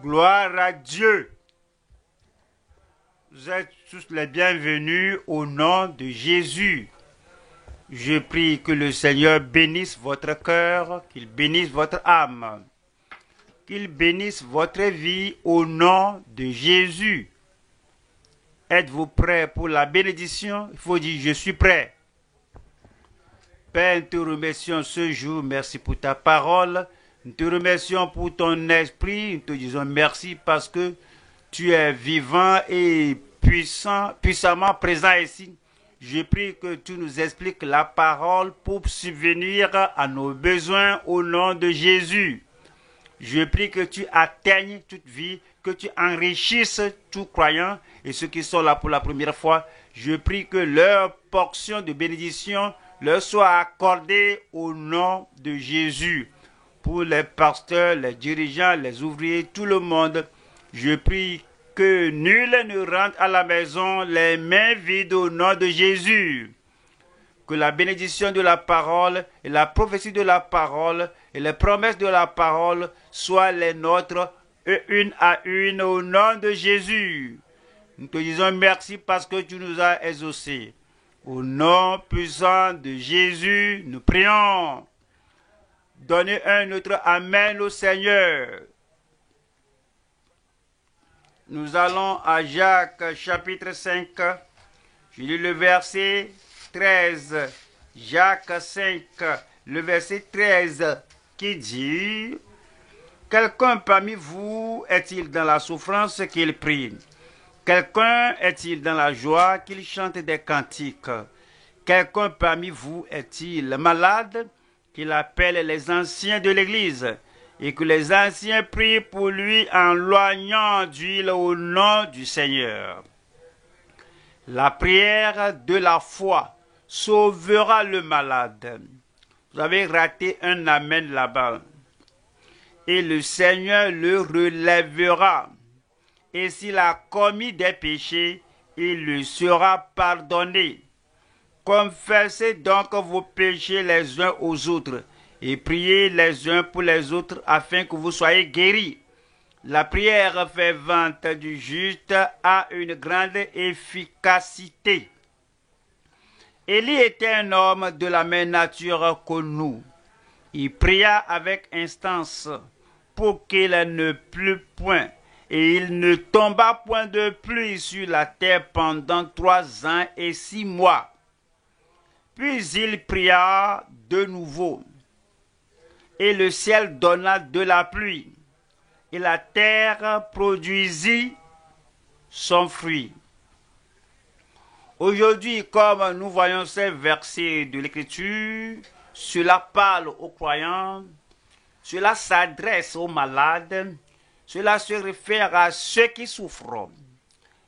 Gloire à Dieu. Vous êtes tous les bienvenus au nom de Jésus. Je prie que le Seigneur bénisse votre cœur, qu'il bénisse votre âme, qu'il bénisse votre vie au nom de Jésus. Êtes-vous prêts pour la bénédiction? Il faut dire, je suis prêt. Père, nous te remercions ce jour. Merci pour ta parole. Nous te remercions pour ton esprit. Nous te disons merci parce que tu es vivant et puissamment présent ici. Je prie que tu nous expliques la parole pour subvenir à nos besoins au nom de Jésus. Je prie que tu atteignes toute vie, que tu enrichisses tout croyant et ceux qui sont là pour la première fois. Je prie que leur portion de bénédiction leur soit accordée au nom de Jésus. Pour les pasteurs, les dirigeants, les ouvriers, tout le monde, je prie que nul ne rentre à la maison les mains vides au nom de Jésus. Que la bénédiction de la parole et la prophétie de la parole et les promesses de la parole soient les nôtres une à une au nom de Jésus. Nous te disons merci parce que tu nous as exaucés. Au nom puissant de Jésus, nous prions. Donnez un autre Amen au Seigneur. Nous allons à Jacques chapitre 5. Je lis le verset 13. Jacques 5, le verset 13 qui dit: quelqu'un parmi vous est-il dans la souffrance qu'il prie? Quelqu'un est-il dans la joie qu'il chante des cantiques? Quelqu'un parmi vous est-il malade qu'il appelle les anciens de l'Église et que les anciens prient pour lui en loignant d'huile au nom du Seigneur? La prière de la foi sauvera le malade. Vous avez raté un amen là-bas. Et le Seigneur le relèvera. Et s'il a commis des péchés, il lui sera pardonné. Confessez donc vos péchés les uns aux autres et priez les uns pour les autres afin que vous soyez guéris. La prière fervente du juste a une grande efficacité. Élie était un homme de la même nature que nous. Il pria avec instance pour qu'il ne plût point, et il ne tomba point de pluie sur la terre pendant 3 ans et 6 mois. Puis il pria de nouveau, et le ciel donna de la pluie, et la terre produisit son fruit. Aujourd'hui, comme nous voyons ces versets de l'Écriture, cela parle aux croyants, cela s'adresse aux malades, cela se réfère à ceux qui souffrent.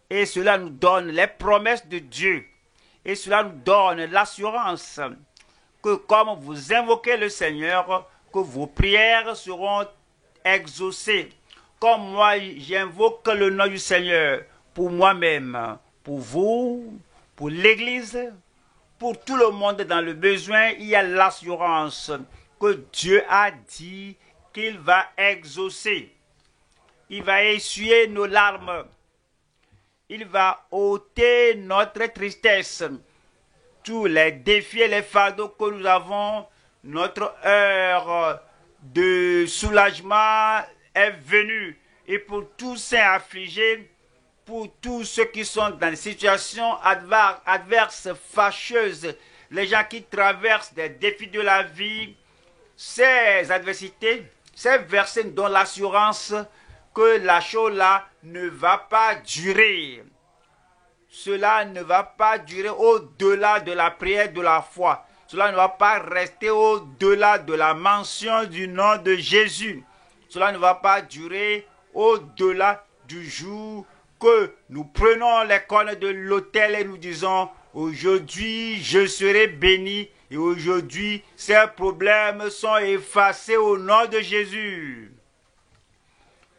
Et cela nous donne les promesses de Dieu. Et cela nous donne l'assurance que comme vous invoquez le Seigneur, que vos prières seront exaucées. Comme moi, j'invoque le nom du Seigneur pour moi-même, pour vous, pour l'Église, pour tout le monde dans le besoin. Il y a l'assurance que Dieu a dit qu'il va exaucer. Il va essuyer nos larmes. Il va ôter notre tristesse. Tous les défis et les fardeaux que nous avons, notre heure de soulagement est venue. Et pour tous ces affligés, pour tous ceux qui sont dans des situations adverses, fâcheuses, les gens qui traversent des défis de la vie, ces adversités, ces versets nous donnent l'assurance que la chose-là ne va pas durer. Cela ne va pas durer au-delà de la prière de la foi. Cela ne va pas rester au-delà de la mention du nom de Jésus. Cela ne va pas durer au-delà du jour que nous prenons les cornes de l'autel et nous disons: aujourd'hui je serai béni et aujourd'hui ces problèmes sont effacés au nom de Jésus.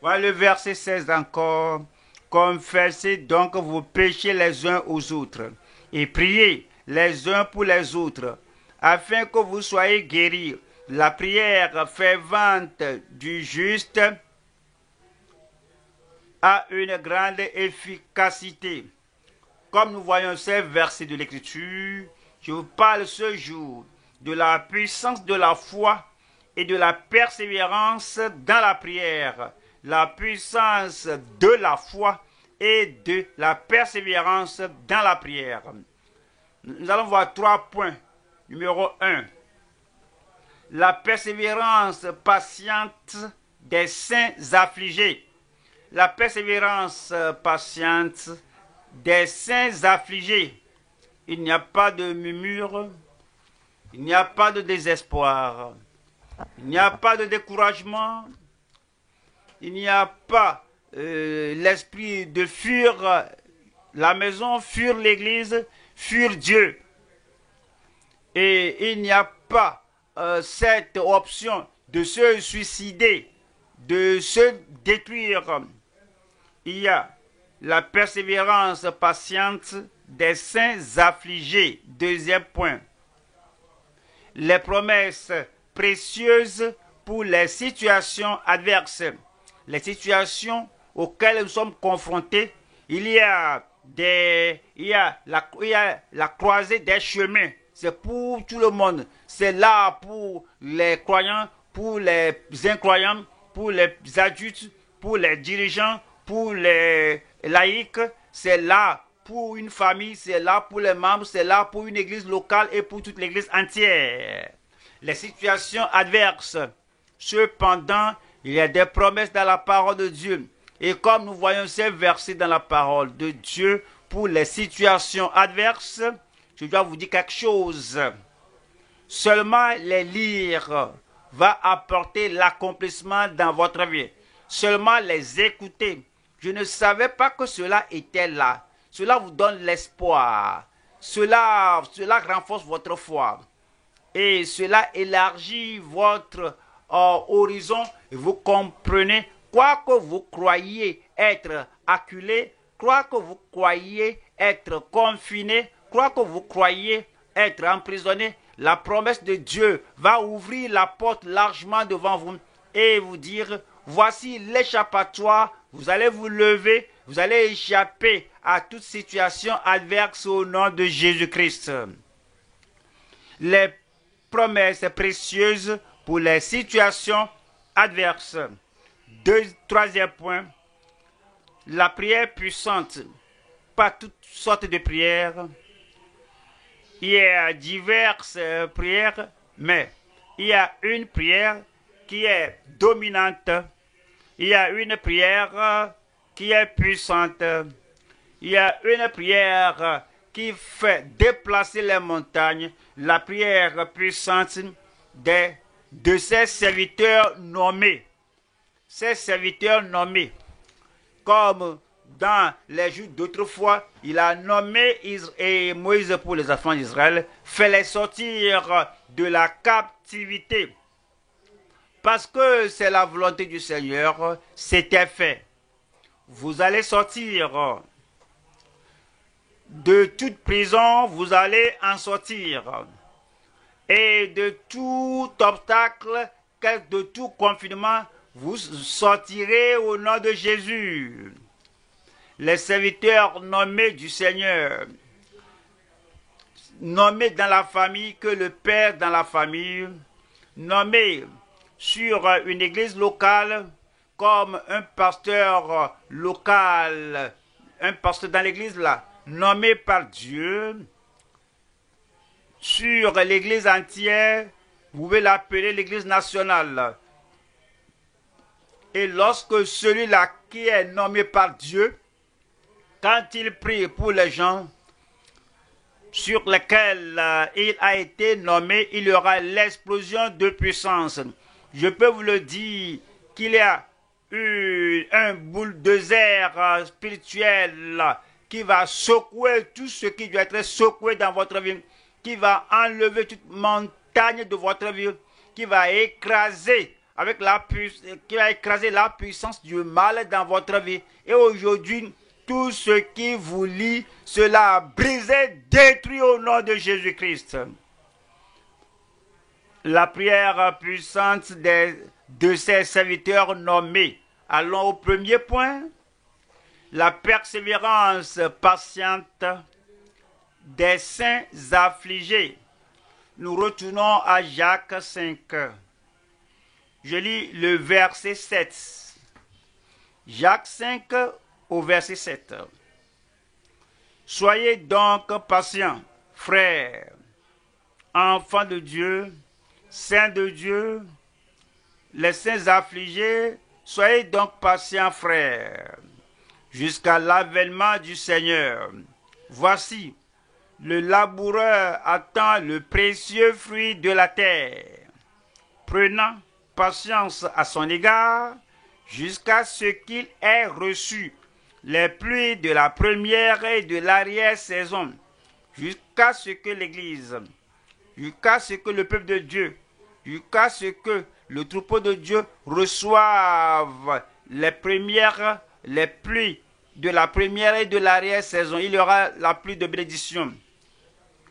Voilà le verset 16 encore. Confessez donc vos péchés les uns aux autres et priez les uns pour les autres afin que vous soyez guéris. La prière fervente du juste a une grande efficacité. Comme nous voyons ces versets de l'Écriture, je vous parle ce jour de la puissance de la foi et de la persévérance dans la prière. La puissance de la foi et de la persévérance dans la prière. Nous allons voir 3 points. Numéro 1. La persévérance patiente des saints affligés. La persévérance patiente des saints affligés. Il n'y a pas de murmure, il n'y a pas de désespoir, il n'y a pas de découragement, il n'y a pas l'esprit de fuir la maison, fuir l'église, fuir Dieu. Et il n'y a pas cette option de se suicider, de se détruire. Il y a la persévérance patiente des saints affligés. 2e point. Les promesses précieuses pour les situations adverses. Les situations auxquelles nous sommes confrontés, il y a la croisée des chemins. C'est pour tout le monde. C'est là pour les croyants, pour les incroyants, pour les adultes, pour les dirigeants, pour les laïcs. C'est là pour une famille, c'est là pour les membres, c'est là pour une église locale et pour toute l'église entière. Les situations adverses. Cependant, il y a des promesses dans la parole de Dieu. Et comme nous voyons ces versets dans la parole de Dieu pour les situations adverses, je dois vous dire quelque chose. Seulement les lire va apporter l'accomplissement dans votre vie. Seulement les écouter. Je ne savais pas que cela était là. Cela vous donne l'espoir. Cela renforce votre foi. Et cela élargit votre horizon. Et vous comprenez, quoi que vous croyez être acculé, quoi que vous croyez être confiné, quoi que vous croyez être emprisonné, la promesse de Dieu va ouvrir la porte largement devant vous et vous dire, voici l'échappatoire, vous allez vous lever, vous allez échapper à toute situation adverse au nom de Jésus-Christ. Les promesses précieuses pour les situations adverses. 3e point, la prière puissante, pas toutes sortes de prières. Il y a diverses prières, mais il y a une prière qui est dominante. Il y a une prière qui est puissante. Il y a une prière qui fait déplacer les montagnes. La prière puissante de ces serviteurs nommés. Ces serviteurs nommés, comme dans les jours d'autrefois, il a nommé Moïse pour les enfants d'Israël, fait les sortir de la captivité. Parce que c'est la volonté du Seigneur, c'était fait. Vous allez sortir de toute prison, vous allez en sortir. Et de tout obstacle, de tout confinement, vous sortirez au nom de Jésus. Les serviteurs nommés du Seigneur, nommés dans la famille, que le Père dans la famille, nommés sur une église locale, comme un pasteur local, un pasteur dans l'église là, nommé par Dieu, sur l'église entière, vous pouvez l'appeler l'église nationale. Et lorsque celui-là qui est nommé par Dieu, quand il prie pour les gens sur lesquels il a été nommé, il y aura l'explosion de puissance. Je peux vous le dire qu'il y a eu un bulldozer spirituel qui va secouer tout ce qui doit être secoué dans votre vie, qui va enlever toute montagne de votre vie, qui va écraser la puissance du mal dans votre vie. Et aujourd'hui, tout ce qui vous lie, cela a brisé, détruit au nom de Jésus-Christ. La prière puissante de ces serviteurs nommés. Allons au premier point. la persévérance patiente des saints affligés. Nous retournons à Jacques 5. Je lis le verset 7. Jacques 5 au verset 7. Soyez donc patients, frères, enfants de Dieu, saints de Dieu, les saints affligés, soyez donc patients, frères, jusqu'à l'avènement du Seigneur. Voici, le laboureur attend le précieux fruit de la terre, prenant patience à son égard, jusqu'à ce qu'il ait reçu les pluies de la première et de l'arrière-saison, jusqu'à ce que l'Église, jusqu'à ce que le peuple de Dieu, jusqu'à ce que le troupeau de Dieu reçoive les pluies de la première et de l'arrière-saison. Il y aura la pluie de bénédiction.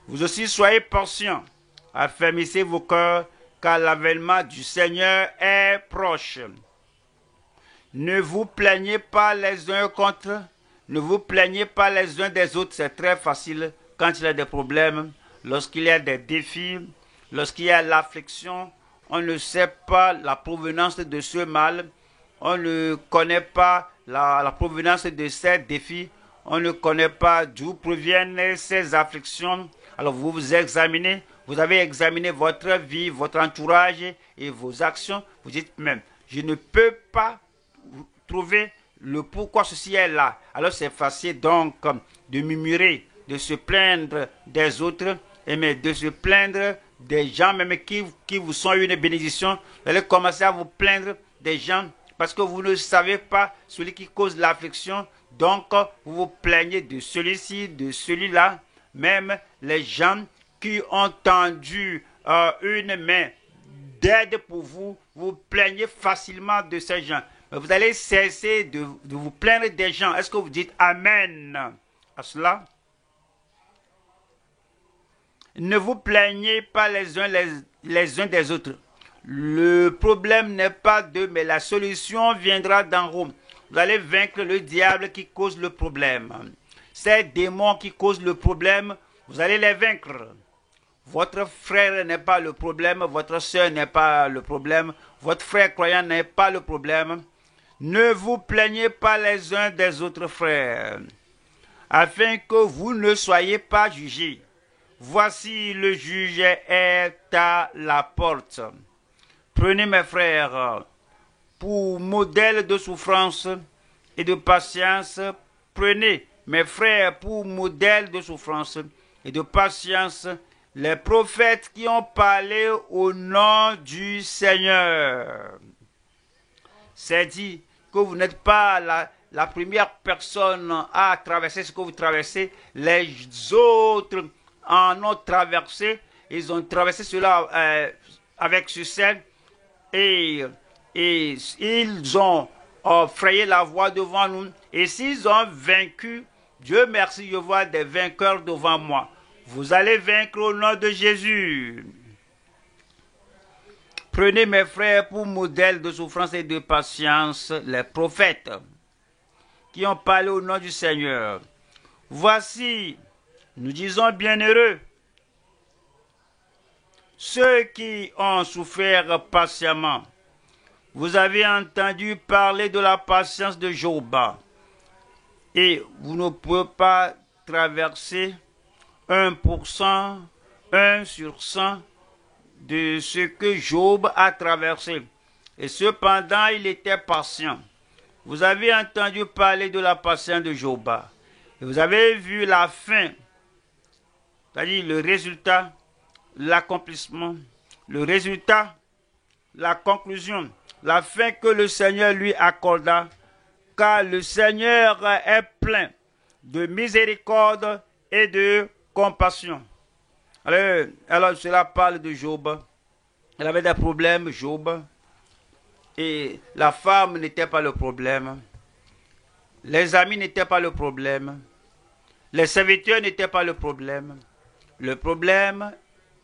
Vous aussi soyez patients, affermissez vos cœurs, car l'avènement du Seigneur est proche. Ne vous plaignez pas les uns contre, ne vous plaignez pas les uns des autres, c'est très facile quand il y a des problèmes, lorsqu'il y a des défis, lorsqu'il y a l'affliction, on ne sait pas la provenance de ce mal, on ne connaît pas la provenance de ces défis, on ne connaît pas d'où proviennent ces afflictions. Alors vous vous examinez, vous avez examiné votre vie, votre entourage et vos actions, vous dites même, je ne peux pas trouver le pourquoi ceci est là. Alors c'est facile donc de murmurer, de se plaindre des autres, mais de se plaindre des gens même qui vous sont une bénédiction. Vous allez commencer à vous plaindre des gens parce que vous ne savez pas celui qui cause l'affliction. Donc vous vous plaignez de celui-ci, de celui-là. Même les gens qui ont tendu une main d'aide pour vous, vous plaignez facilement de ces gens. Mais vous allez cesser de vous plaindre des gens. Est-ce que vous dites Amen à cela? Ne vous plaignez pas les uns des autres. Le problème n'est pas d'eux, mais la solution viendra d'en haut. Vous allez vaincre le diable qui cause le problème. Ces démons qui causent le problème, vous allez les vaincre. Votre frère n'est pas le problème, votre soeur n'est pas le problème, votre frère croyant n'est pas le problème. Ne vous plaignez pas les uns des autres frères, afin que vous ne soyez pas jugés. Voici le juge est à la porte. Prenez mes frères pour modèle de souffrance et de patience. Prenez mes frères pour modèle de souffrance et de patience les prophètes qui ont parlé au nom du Seigneur. C'est dit que vous n'êtes pas la première personne à traverser ce que vous traversez. Les autres en ont traversé. Ils ont traversé cela avec succès. Et ils ont frayé la voie devant nous. Et s'ils ont vaincu, Dieu merci, je vois des vainqueurs devant moi. Vous allez vaincre au nom de Jésus. Prenez mes frères pour modèle de souffrance et de patience, les prophètes qui ont parlé au nom du Seigneur. Voici, nous disons bienheureux, ceux qui ont souffert patiemment. Vous avez entendu parler de la patience de Job. Et vous ne pouvez pas traverser 1%, 1 sur 100 de ce que Job a traversé. Et cependant, il était patient. Vous avez entendu parler de la patience de Job. Et vous avez vu la fin, c'est-à-dire le résultat, l'accomplissement, le résultat, la conclusion, la fin que le Seigneur lui accorda, car le Seigneur est plein de miséricorde et de compassion. Alors cela parle de Job. Il avait des problèmes, Job. Et la femme n'était pas le problème. Les amis n'étaient pas le problème. Les serviteurs n'étaient pas le problème. Le problème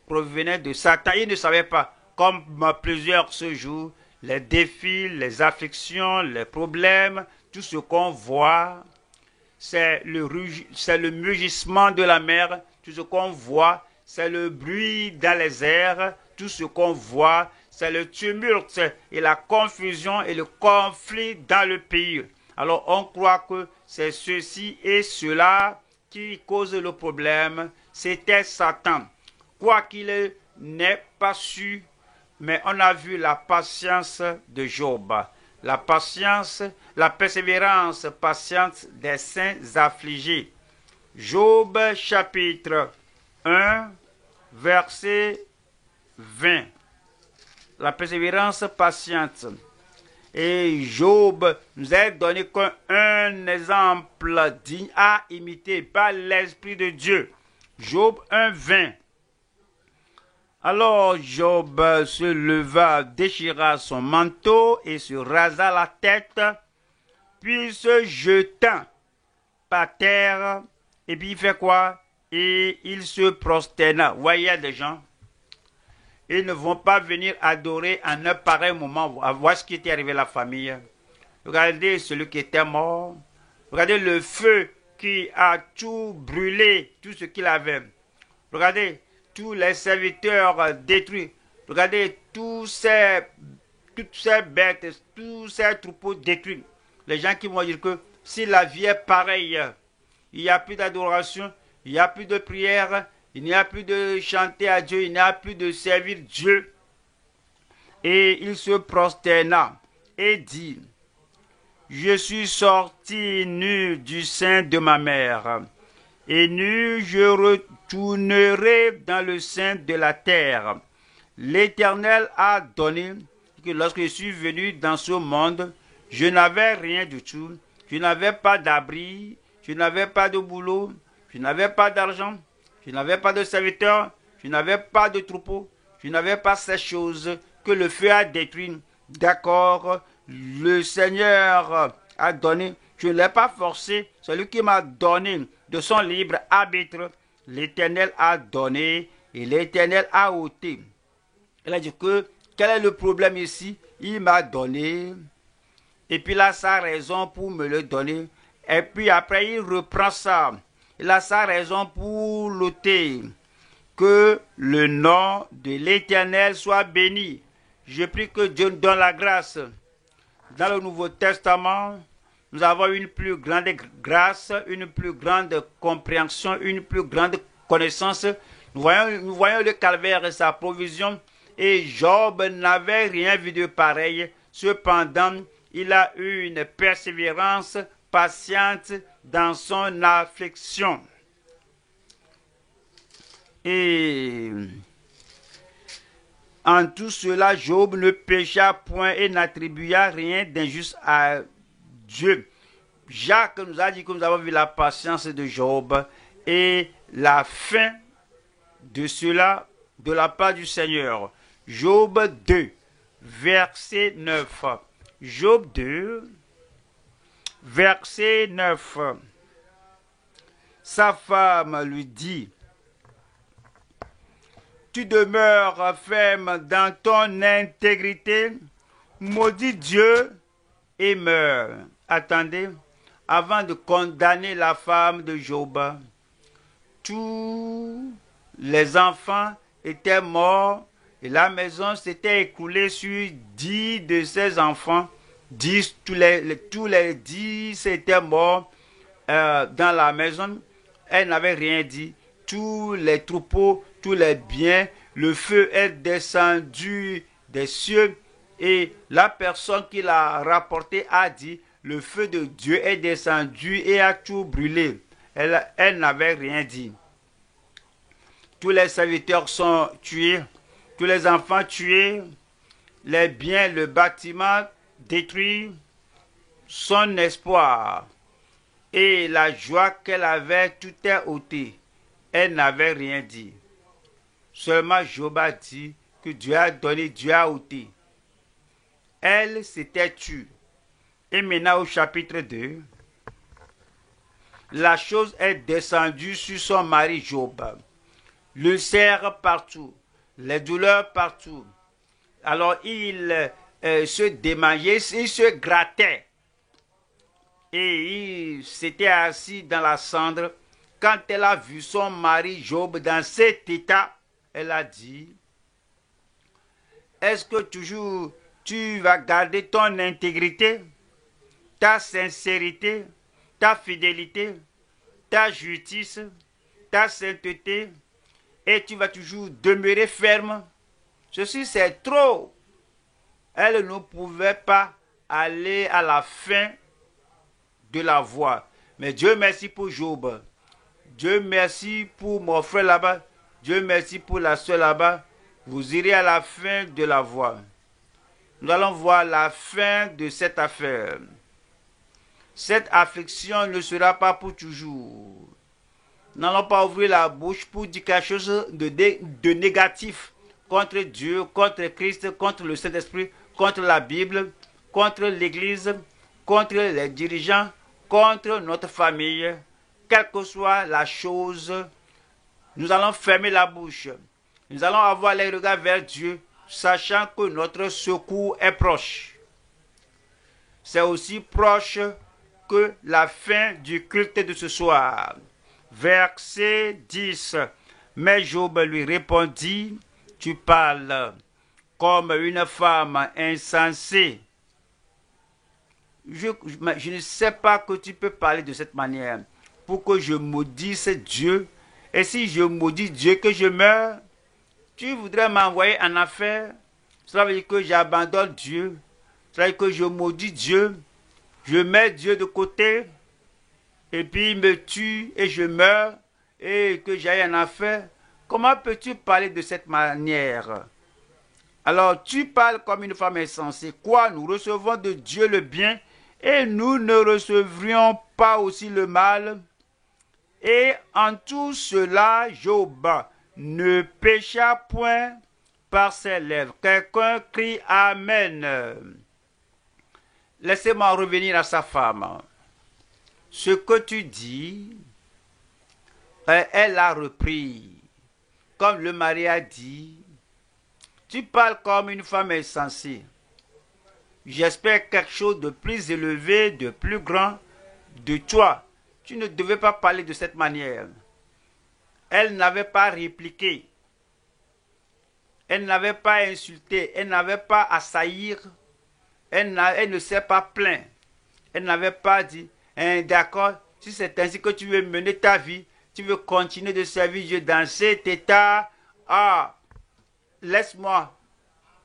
provenait de Satan. Il ne savait pas, comme plusieurs ce jour, les défis, les afflictions, les problèmes, tout ce qu'on voit, c'est le mugissement de la mer. Tout ce qu'on voit, c'est le bruit dans les airs. Tout ce qu'on voit, c'est le tumulte et la confusion et le conflit dans le pays. Alors on croit que c'est ceci et cela qui cause le problème. C'était Satan. Quoi qu'il n'ait pas su, mais on a vu la patience de Job. La patience, la persévérance patiente des saints affligés. Job chapitre 1, verset 20. La persévérance patiente. Et Job nous a donné un exemple digne à imiter par l'Esprit de Dieu. Job 1, 20. Alors Job se leva, déchira son manteau et se rasa la tête, puis se jeta par terre, et puis il fait quoi? Et il se prosterna. Vous voyez, il y a des gens, ils ne vont pas venir adorer en un pareil moment. Voir ce qui était arrivé à la famille. Regardez celui qui était mort. Regardez le feu qui a tout brûlé, tout ce qu'il avait. Regardez tous les serviteurs détruits. Regardez toutes ces bêtes, tous ces troupeaux détruits. Les gens qui vont dire que si la vie est pareille, il n'y a plus d'adoration, il n'y a plus de prière, il n'y a plus de chanter à Dieu, il n'y a plus de servir Dieu. Et il se prosterna et dit, je suis sorti nu du sein de ma mère, et nu je retournerai dans le sein de la terre. L'Éternel a donné que lorsque je suis venu dans ce monde, je n'avais rien du tout. Je n'avais pas d'abri, je n'avais pas de boulot, je n'avais pas d'argent, je n'avais pas de serviteurs, je n'avais pas de troupeau, je n'avais pas ces choses que le feu a détruites. D'accord, le Seigneur a donné, je ne l'ai pas forcé, c'est lui qui m'a donné de son libre arbitre. L'Éternel a donné et l'Éternel a ôté. Il a dit que, quel est le problème ici? Il m'a donné, et puis il a sa raison pour me le donner. Et puis après, il reprend ça. Il a sa raison pour l'ôter. Que le nom de l'Éternel soit béni. Je prie que Dieu nous donne la grâce. Dans le Nouveau Testament, nous avons une plus grande grâce, une plus grande compréhension, une plus grande connaissance. Nous voyons le calvaire et sa provision. Et Job n'avait rien vu de pareil. Cependant, il a eu une persévérance patiente dans son affliction. Et en tout cela, Job ne pécha point et n'attribua rien d'injuste à Dieu. Jacques nous a dit que nous avons vu la patience de Job et la fin de cela de la part du Seigneur. Job 2, verset 9. Job 2, verset 9. Sa femme lui dit, tu demeures ferme dans ton intégrité, maudis Dieu et meurs. Attendez, avant de condamner la femme de Job, tous les enfants étaient morts et la maison s'était écoulée sur 10 de ses enfants. 10, tous les 10 étaient morts dans la maison. Elle n'avait rien dit. Tous les troupeaux, tous les biens, le feu est descendu des cieux et la personne qui l'a rapporté a dit, le feu de Dieu est descendu et a tout brûlé. Elle n'avait rien dit. Tous les serviteurs sont tués, tous les enfants tués, les biens, le bâtiment détruit, son espoir et la joie qu'elle avait, tout est ôté. Elle n'avait rien dit. Seulement Job a dit que Dieu a donné, Dieu a ôté. Elle s'était tue. Et maintenant au chapitre 2, la chose est descendue sur son mari Job. L'ulcère partout, les douleurs partout. Alors il se démangeait, il se grattait. et il s'était assis dans la cendre. Quand elle a vu son mari Job dans cet état, elle a dit, est-ce que toujours tu vas garder ton intégrité, ta sincérité, ta fidélité, ta justice, ta sainteté, et tu vas toujours demeurer ferme? Ceci, c'est trop. Elle ne pouvait pas aller à la fin de la voie. Mais Dieu merci pour Job. Dieu merci pour mon frère là-bas. Dieu merci pour la soeur là-bas. Vous irez à la fin de la voie. Nous allons voir la fin de cette affaire. Cette affliction ne sera pas pour toujours. Nous n'allons pas ouvrir la bouche pour dire quelque chose de négatif contre Dieu, contre Christ, contre le Saint-Esprit, contre la Bible, contre l'Église, contre les dirigeants, contre notre famille. Quelle que soit la chose, nous allons fermer la bouche. Nous allons avoir les regards vers Dieu, sachant que notre secours est proche. C'est aussi proche que la fin du culte de ce soir. Verset 10. Mais Job lui répondit, tu parles comme une femme insensée. Je ne sais pas que tu peux parler de cette manière pour que je maudisse Dieu. Et si je maudis Dieu que je meurs, tu voudrais m'envoyer en affaire. Cela veut dire que j'abandonne Dieu. Cela veut dire que je maudis Dieu. Je mets Dieu de côté. Et puis il me tue et je meurs. Et que j'aille en affaire. Comment peux-tu parler de cette manière? Alors tu parles comme une femme insensée. Quoi, nous recevons de Dieu le bien et nous ne recevrions pas aussi le mal? Et en tout cela, Job ne pécha point par ses lèvres. Quelqu'un crie Amen. Laissez-moi revenir à sa femme. Ce que tu dis, elle a repris. Comme le mari a dit, tu parles comme une femme insensée. J'espère quelque chose de plus élevé, de plus grand de toi. Tu ne devais pas parler de cette manière. Elle n'avait pas répliqué. Elle n'avait pas insulté. Elle n'avait pas assailli. Elle ne s'est pas plaint. Elle n'avait pas dit, d'accord, si c'est ainsi que tu veux mener ta vie, tu veux continuer de servir Dieu dans cet état, laisse-moi,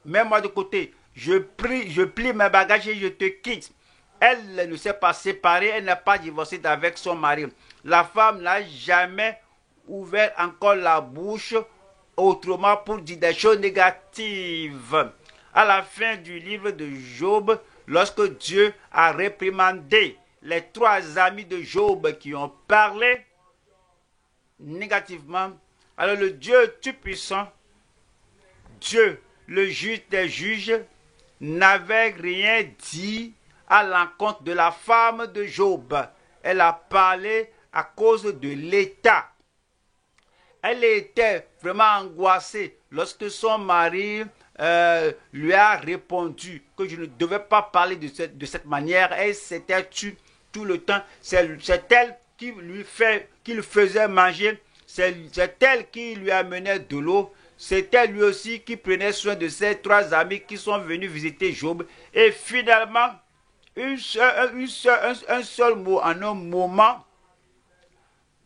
mets-moi de côté. Je plie mes bagages et je te quitte. Elle ne s'est pas séparée, elle n'a pas divorcé avec son mari. La femme n'a jamais ouvert encore la bouche autrement pour dire des choses négatives. À la fin du livre de Job, lorsque Dieu a réprimandé les trois amis de Job qui ont parlé négativement, alors le Dieu Tout-Puissant, Dieu, le juge des juges, n'avait rien dit à l'encontre de la femme de Job. Elle a parlé à cause de l'état. Elle était vraiment angoissée lorsque son mari lui a répondu que je ne devais pas parler de cette manière. Elle s'était tue tout le temps. C'est elle qui le faisait manger. C'est elle qui lui amenait de l'eau. C'était lui aussi qui prenait soin de ses trois amis qui sont venus visiter Job. Et finalement, un seul mot en un moment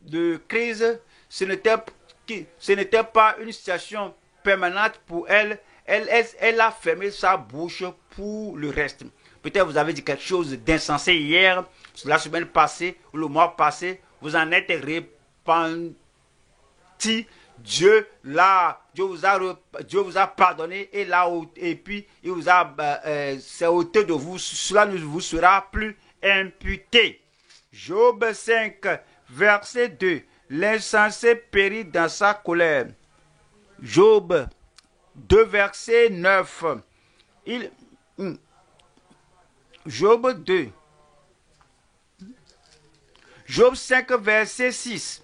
de crise, ce n'était pas une situation permanente pour elle. Elle a fermé sa bouche pour le reste. Peut-être vous avez dit quelque chose d'insensé hier, la semaine passée ou le mois passé. Vous en êtes repenti. Dieu vous a pardonné et puis il vous a c'est ôté de vous. Cela ne vous sera plus imputé. Job 5, verset 2. L'insensé périt dans sa colère. Job 2, verset 9. Job 2. Job 5, verset 6.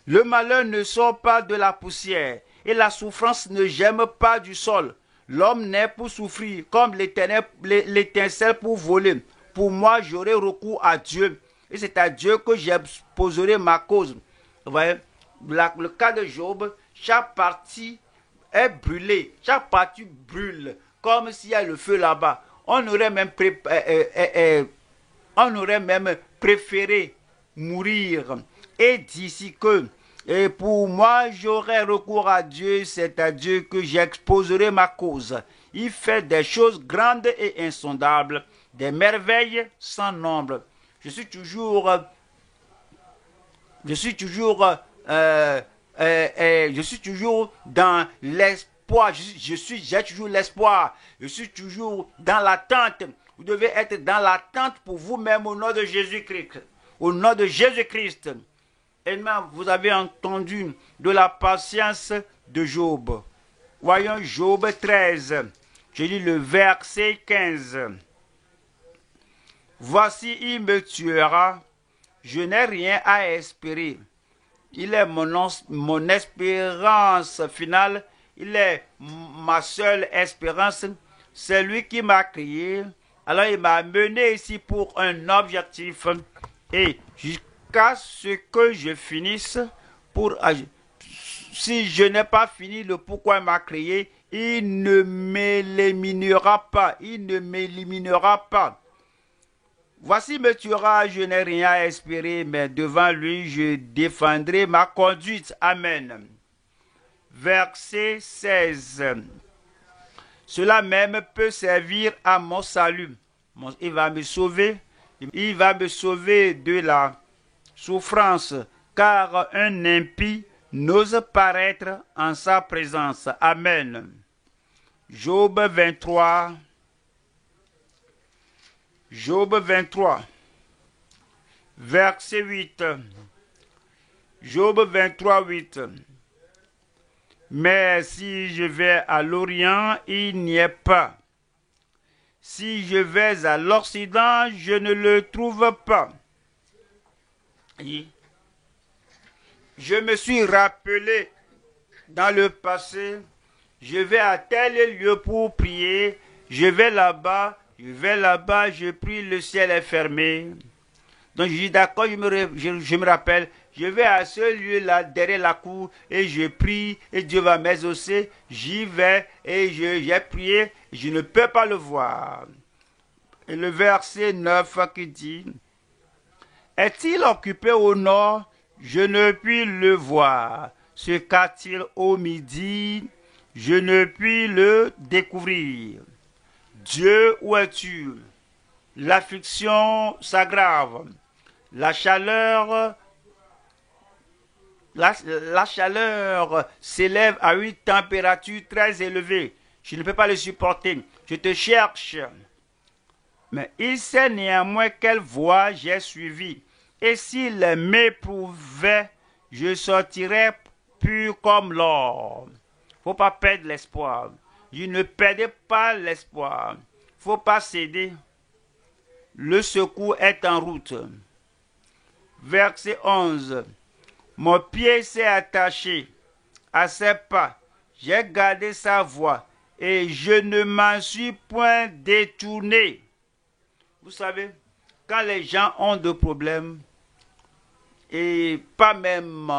Le malheur ne sort pas de la poussière, et la souffrance ne gemme pas du sol. L'homme naît pour souffrir, comme l'étincelle pour voler. pour moi, j'aurai recours à Dieu. Et c'est à Dieu que j'exposerai ma cause. Vous voyez, le cas de Job, chaque partie est brûlée. Chaque partie brûle, comme s'il y a le feu là-bas. On aurait même préféré mourir. Et d'ici que, et pour moi, j'aurai recours à Dieu, c'est à Dieu que j'exposerai ma cause. Il fait des choses grandes et insondables, des merveilles sans nombre. Je suis toujours dans l'espoir. J'ai toujours l'espoir. Je suis toujours dans l'attente. Vous devez être dans l'attente pour vous-même au nom de Jésus-Christ. Au nom de Jésus-Christ. Et maintenant, vous avez entendu de la patience de Job. Voyons Job 13. Je lis le verset 15. Voici, il me tuera. Je n'ai rien à espérer. Il est mon espérance finale. Il est ma seule espérance. C'est lui qui m'a créé. Alors il m'a mené ici pour un objectif. Et jusqu'à ce que je finisse, si je n'ai pas fini le pourquoi il m'a créé, il ne m'éliminera pas. Il ne m'éliminera pas. Voici me tuera, je n'ai rien à espérer, mais devant lui, je défendrai ma conduite. Amen. Verset 16. Cela même peut servir à mon salut. Il va me sauver. Il va me sauver de la souffrance, car un impie n'ose paraître en sa présence. Amen. Job 23. Job 23, verset 8. Job 23, 8. Mais si je vais à l'Orient, il n'y est pas. Si je vais à l'Occident, je ne le trouve pas. Je me suis rappelé dans le passé, je vais à tel lieu pour prier, je vais là-bas, je prie, le ciel est fermé. Donc je dis d'accord, je me rappelle, je vais à ce lieu-là, derrière la cour, et je prie, et Dieu va m'exaucer. J'y vais, et j'ai prié, je ne peux pas le voir. Et le verset 9 qui dit, est-il occupé au nord? Je ne puis le voir. Se qu'a-t-il au midi? Je ne puis le découvrir. Dieu, où es-tu? L'affliction s'aggrave. La chaleur s'élève à une température très élevée. Je ne peux pas le supporter. Je te cherche. Mais il sait néanmoins quelle voie j'ai suivie. Et s'il m'éprouvait, je sortirais pur comme l'or. Faut pas perdre l'espoir. Je ne perdais pas l'espoir. Faut pas céder. Le secours est en route. Verset 11. Mon pied s'est attaché à ses pas. J'ai gardé sa voie et je ne m'en suis point détourné. Vous savez, quand les gens ont des problèmes, et pas même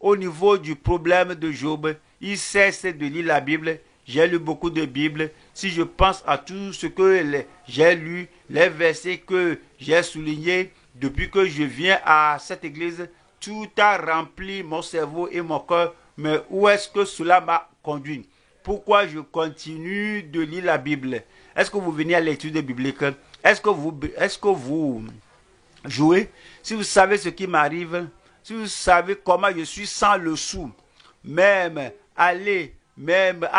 au niveau du problème de Job, ils cessent de lire la Bible. J'ai lu beaucoup de Bibles. Si je pense à tout ce que j'ai lu, les versets que j'ai soulignés depuis que je viens à cette église, tout a rempli mon cerveau et mon cœur. Mais où est-ce que cela m'a conduit? Pourquoi je continue de lire la Bible? Est-ce que vous venez à l'étude biblique? Est-ce que vous jouez? Si vous savez ce qui m'arrive, si vous savez comment je suis sans le sou, même à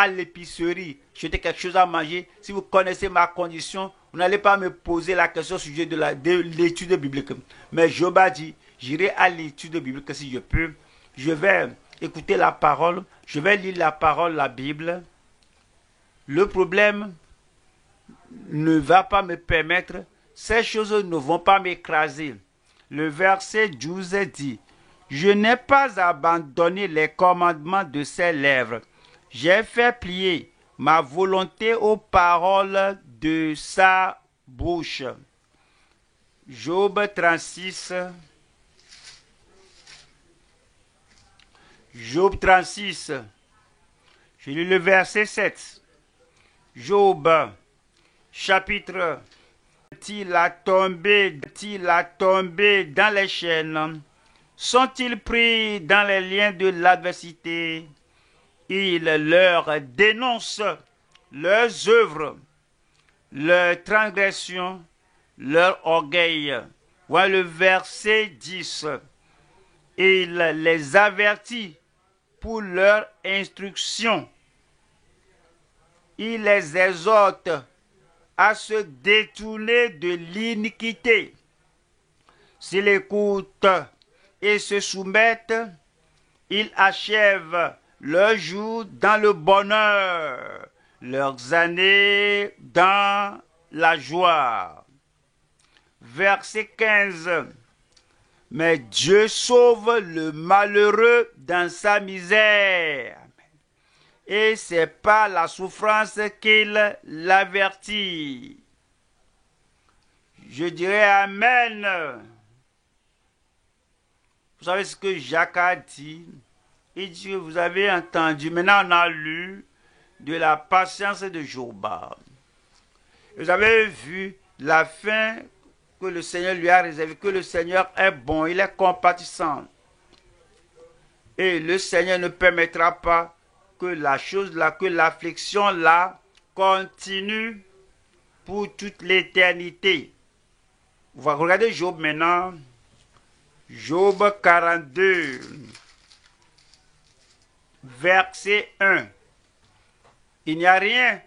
l'épicerie, jeter quelque chose à manger, si vous connaissez ma condition, vous n'allez pas me poser la question au sujet de l'étude biblique. Mais Job a dit, j'irai à l'étude biblique si je peux. Je vais écouter la parole, je vais lire la parole, la Bible. Le problème ne va pas me permettre, ces choses ne vont pas m'écraser. Le verset 12 dit, je n'ai pas abandonné les commandements de ses lèvres. J'ai fait plier ma volonté aux paroles de sa bouche. Job 36. Job 36. Je lis le verset 7. Job, chapitre. Il a tombé dans les chaînes. Sont-ils pris dans les liens de l'adversité? Il leur dénonce leurs œuvres, leurs transgressions, leur orgueil. Voilà le verset 10. Il les avertit pour leur instruction. Il les exhorte à se détourner de l'iniquité. S'ils écoutent et se soumettent, ils achèvent leurs jours dans le bonheur, leurs années dans la joie. Verset 15. Mais Dieu sauve le malheureux dans sa misère, et c'est par la souffrance qu'il l'avertit. Je dirais Amen. Vous savez ce que Jacques a dit? Il dit, vous avez entendu, maintenant on a lu de la patience de Job. Vous avez vu la fin que le Seigneur lui a réservée, que le Seigneur est bon, il est compatissant. Et le Seigneur ne permettra pas que la chose là, que l'affliction là continue pour toute l'éternité. Regardez Job maintenant. Job 42, verset 1. Il n'y a rien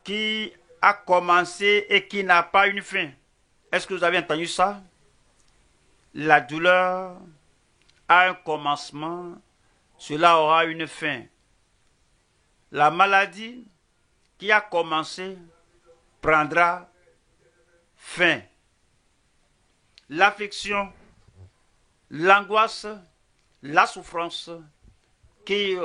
qui a commencé et qui n'a pas une fin. Est-ce que vous avez entendu ça? La douleur a un commencement, cela aura une fin. La maladie qui a commencé prendra fin. L'affliction, l'angoisse, la souffrance qui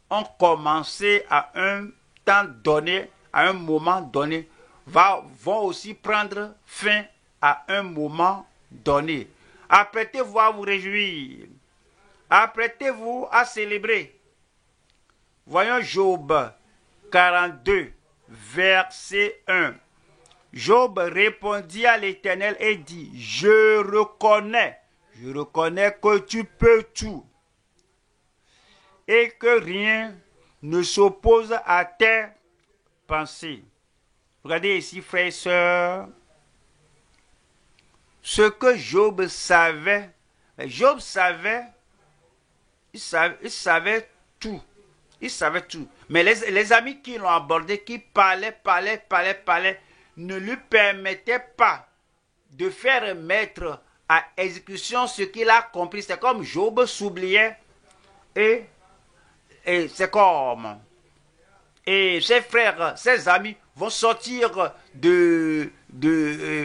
ont commencé à un temps donné, à un moment donné, vont aussi prendre fin à un moment donné. Apprêtez-vous à vous réjouir. Apprêtez-vous à célébrer. Voyons Job 42, verset 1. Job répondit à l'Éternel et dit, je reconnais que tu peux tout et que rien ne s'oppose à tes pensées. Regardez ici, frères et sœurs, ce que Job savait, il savait tout. Il savait tout. Mais les amis qui l'ont abordé, qui parlaient, ne lui permettaient pas de faire mettre à exécution ce qu'il a compris. C'est comme Job s'oubliait et c'est comme... Et ses frères, ses amis vont sortir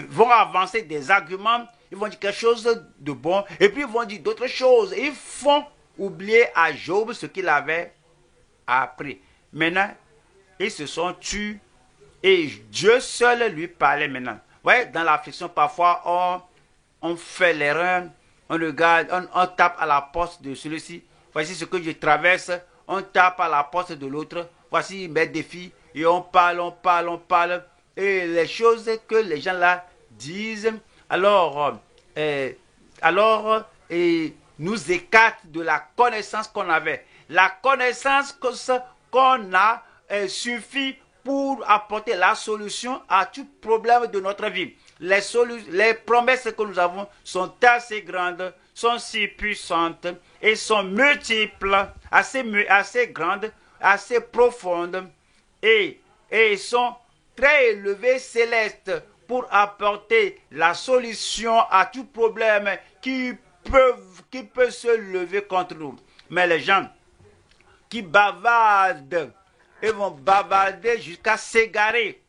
vont avancer des arguments, ils vont dire quelque chose de bon, et puis ils vont dire d'autres choses. Ils font oublier à Job ce qu'il avait appris. Maintenant, ils se sont tués et Dieu seul lui parlait maintenant. Vous voyez, dans l'affliction, parfois, on fait l'erreur, on regarde, on tape à la porte de celui-ci. Voici ce que je traverse, on tape à la porte de l'autre. Voici mes défis, et on parle, et les choses que les gens là disent, alors nous écartent de la connaissance qu'on avait. La connaissance qu'on a suffit pour apporter la solution à tout problème de notre vie. Les promesses que nous avons sont assez grandes, sont si puissantes et sont multiples, assez grandes, assez profondes et sont très élevées, célestes, pour apporter la solution à tout problème qui peut se lever contre nous. Mais les gens qui bavardent, ils vont bavarder jusqu'à s'égarer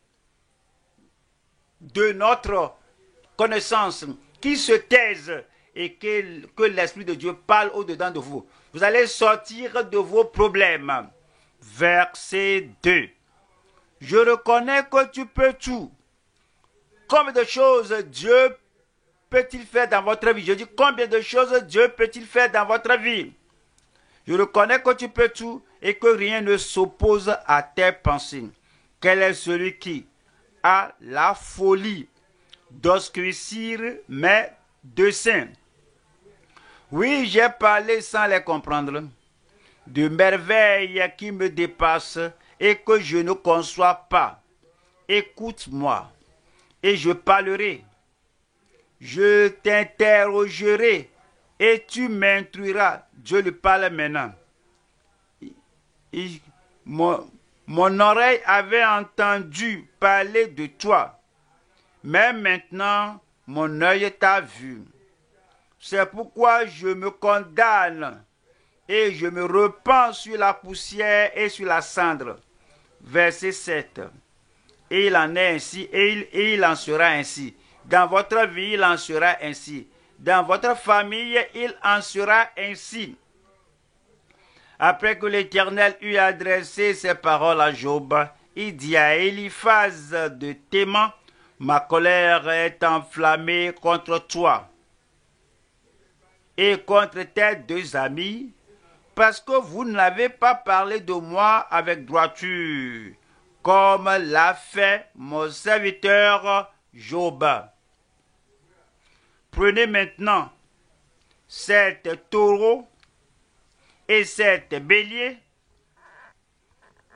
de notre connaissance, qui se taisent et que l'Esprit de Dieu parle au-dedans de vous. Vous allez sortir de vos problèmes. Verset 2. Je reconnais que tu peux tout. Combien de choses Dieu peut-il faire dans votre vie? Je dis, combien de choses Dieu peut-il faire dans votre vie? Je reconnais que tu peux tout et que rien ne s'oppose à tes pensées. Quel est celui qui a la folie d'obscurcir mes desseins? Oui, j'ai parlé sans les comprendre, de merveilles qui me dépassent et que je ne conçois pas. Écoute-moi et je parlerai. Je t'interrogerai et tu m'instruiras. Dieu lui parle maintenant. Mon oreille avait entendu parler de toi, mais maintenant mon œil t'a vu. C'est pourquoi je me condamne et je me repens sur la poussière et sur la cendre. Verset 7. Et il en est ainsi, et il en sera ainsi. Dans votre vie, il en sera ainsi. Dans votre famille, il en sera ainsi. Après que l'Éternel eut adressé ces paroles à Job, il dit à Eliphaz de Théman, ma colère est enflammée contre toi et contre tes deux amis, parce que vous n'avez pas parlé de moi avec droiture, comme l'a fait mon serviteur Job. Prenez maintenant cet taureau et cet bélier,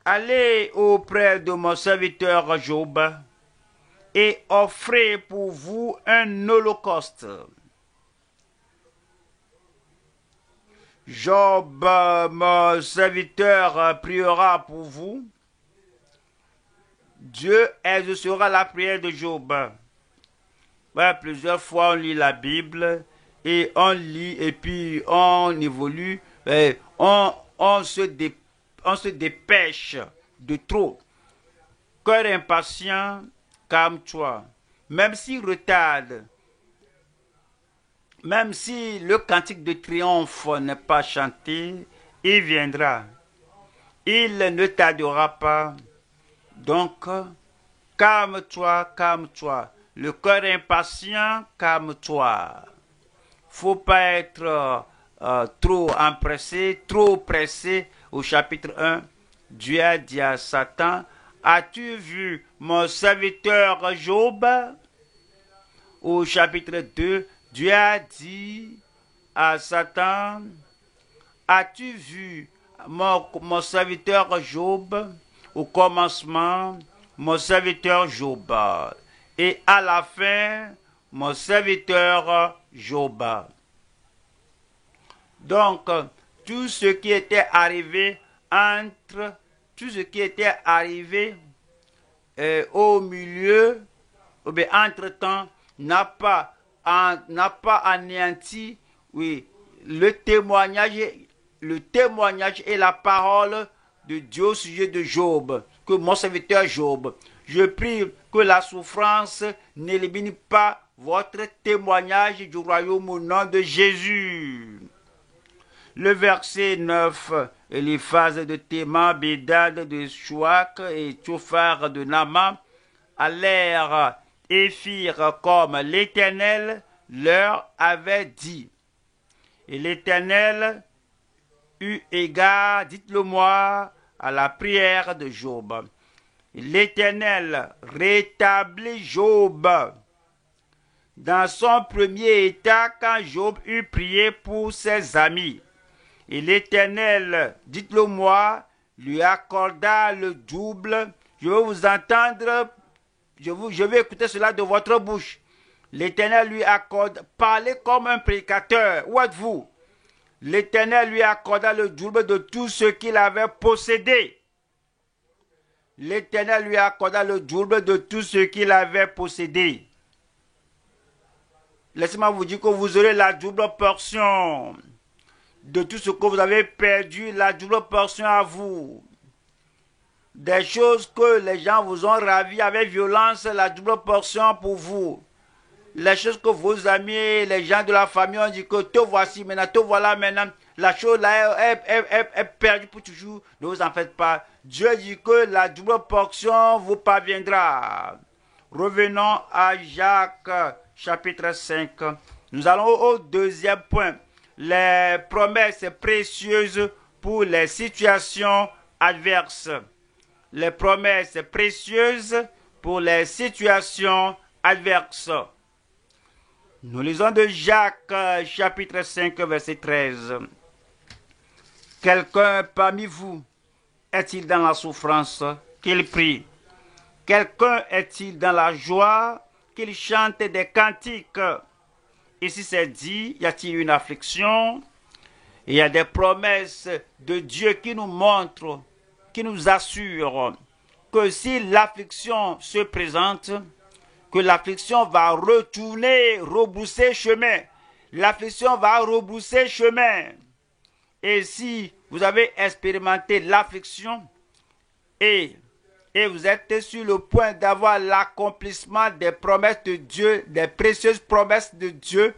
allez auprès de mon serviteur Job et offrez pour vous un holocauste. Job, mon serviteur, priera pour vous. Dieu exaucera la prière de Job. Ouais, plusieurs fois on lit la Bible et on lit et puis on évolue. On se dépêche de trop. Cœur impatient, calme-toi. Même s'il retarde, même si le cantique de triomphe n'est pas chanté, il viendra. Il ne tardera pas. Donc, calme-toi, calme-toi. Le cœur impatient, calme-toi. Faut pas être trop empressé, trop pressé. Au chapitre 1, Dieu a dit à Satan, as-tu vu mon serviteur Job? Au chapitre 2, Dieu a dit à Satan, as-tu vu mon serviteur Job? Au commencement, mon serviteur Job. Et à la fin, mon serviteur Job. Donc, tout ce qui était arrivé au milieu, entre-temps, n'a pas anéanti, oui, le témoignage et la parole de Dieu au sujet de Job, que mon serviteur Job. Je prie que la souffrance n'élimine pas votre témoignage du royaume au nom de Jésus. Le verset 9, Eliphaz de Théman, Bédad de Chouak et Tchophar de Nama allèrent et firent comme l'Éternel leur avait dit. Et l'Éternel eut égard, dites-le-moi, à la prière de Job. L'Éternel rétablit Job dans son premier état quand Job eut prié pour ses amis. Et l'Éternel, dites-le-moi, lui accorda le double. Je veux vous entendre, je vais écouter cela de votre bouche. L'Éternel lui accorde, parlez comme un prédicateur. Où êtes-vous? L'Éternel lui accorda le double de tout ce qu'il avait possédé. L'Éternel lui accorda le double de tout ce qu'il avait possédé. Laissez-moi vous dire que vous aurez la double portion de tout ce que vous avez perdu, la double portion à vous. Des choses que les gens vous ont ravies avec violence, la double portion pour vous. Les choses que vos amis, les gens de la famille ont dit que te voici maintenant, te voilà maintenant, la chose là est perdue pour toujours. Ne vous en faites pas. Dieu dit que la double portion vous parviendra. Revenons à Jacques chapitre 5. Nous allons au deuxième point. Les promesses précieuses pour les situations adverses. Les promesses précieuses pour les situations adverses. Nous lisons de Jacques chapitre 5 verset 13. Quelqu'un parmi vous est-il dans la souffrance qu'il prie? Quelqu'un est-il dans la joie qu'il chante des cantiques? Ici c'est dit, y a-t-il une affliction? Il y a des promesses de Dieu qui nous montrent, qui nous assurent que si l'affliction se présente, que l'affliction va retourner, rebrousser chemin. L'affliction va rebrousser chemin. Et si vous avez expérimenté l'affliction et vous êtes sur le point d'avoir l'accomplissement des promesses de Dieu, des précieuses promesses de Dieu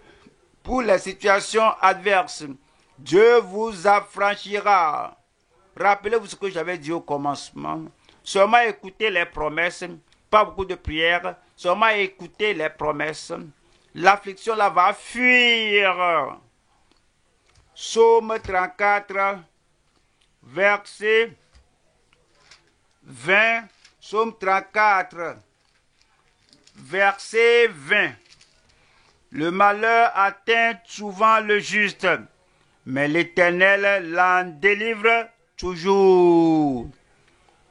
pour les situations adverses, Dieu vous affranchira. Rappelez-vous ce que j'avais dit au commencement. Seulement écoutez les promesses, pas beaucoup de prières, seulement écoutez les promesses. L'affliction là va fuir. Psaume 34, verset 20. Psaume 34, verset 20. Le malheur atteint souvent le juste, mais l'Éternel l'en délivre toujours.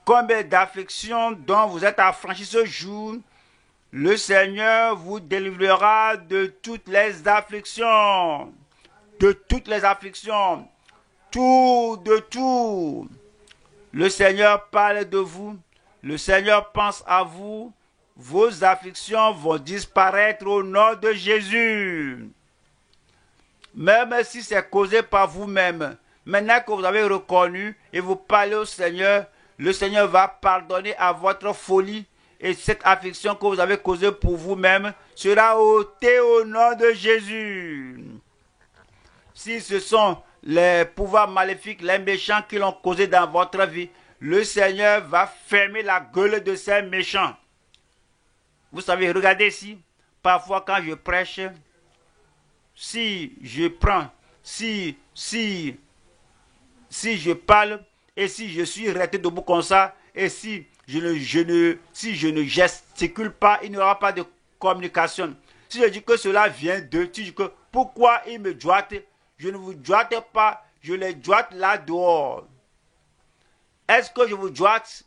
Combien d'afflictions dont vous êtes affranchis ce jour, le Seigneur vous délivrera de toutes les afflictions. De toutes les afflictions. Tout, de tout. Le Seigneur parle de vous. Le Seigneur pense à vous. Vos afflictions vont disparaître au nom de Jésus. Même si c'est causé par vous-même. Maintenant que vous avez reconnu et vous parlez au Seigneur, le Seigneur va pardonner à votre folie. Et cette affliction que vous avez causée pour vous-même sera ôtée au nom de Jésus. Si ce sont les pouvoirs maléfiques, les méchants qui l'ont causé dans votre vie, le Seigneur va fermer la gueule de ces méchants. Vous savez, regardez ici, parfois quand je prêche, si je prends, si je parle, et si je suis resté debout comme ça, et si je ne gesticule pas, il n'y aura pas de communication. Si je dis que cela vient d'eux, tu dis que pourquoi ils me doigtent? Je ne vous doite pas, je les doite là dehors. Est-ce que je vous doite?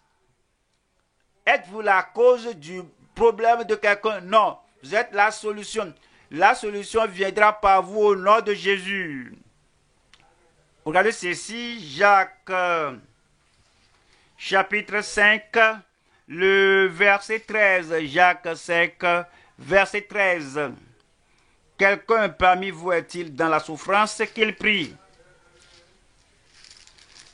Êtes-vous la cause du problème de quelqu'un? Non, vous êtes la solution. La solution viendra par vous au nom de Jésus. Regardez ceci, Jacques chapitre 5, le verset 13. Jacques 5, verset 13. Quelqu'un parmi vous est-il dans la souffrance qu'il prie?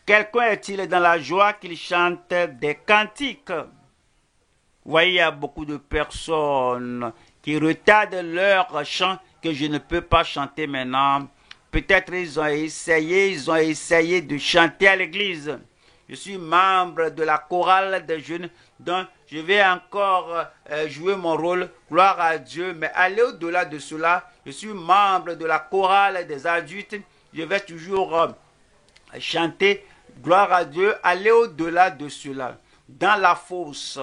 Quelqu'un est-il dans la joie qu'il chante des cantiques? Vous voyez, il y a beaucoup de personnes qui retardent leur chant que je ne peux pas chanter maintenant. Peut-être ils ont essayé de chanter à l'église. Je suis membre de la chorale des jeunes, donc je vais encore jouer mon rôle, gloire à Dieu. Mais aller au-delà de cela, je suis membre de la chorale des adultes, je vais toujours chanter, gloire à Dieu, aller au-delà de cela. Dans la fosse,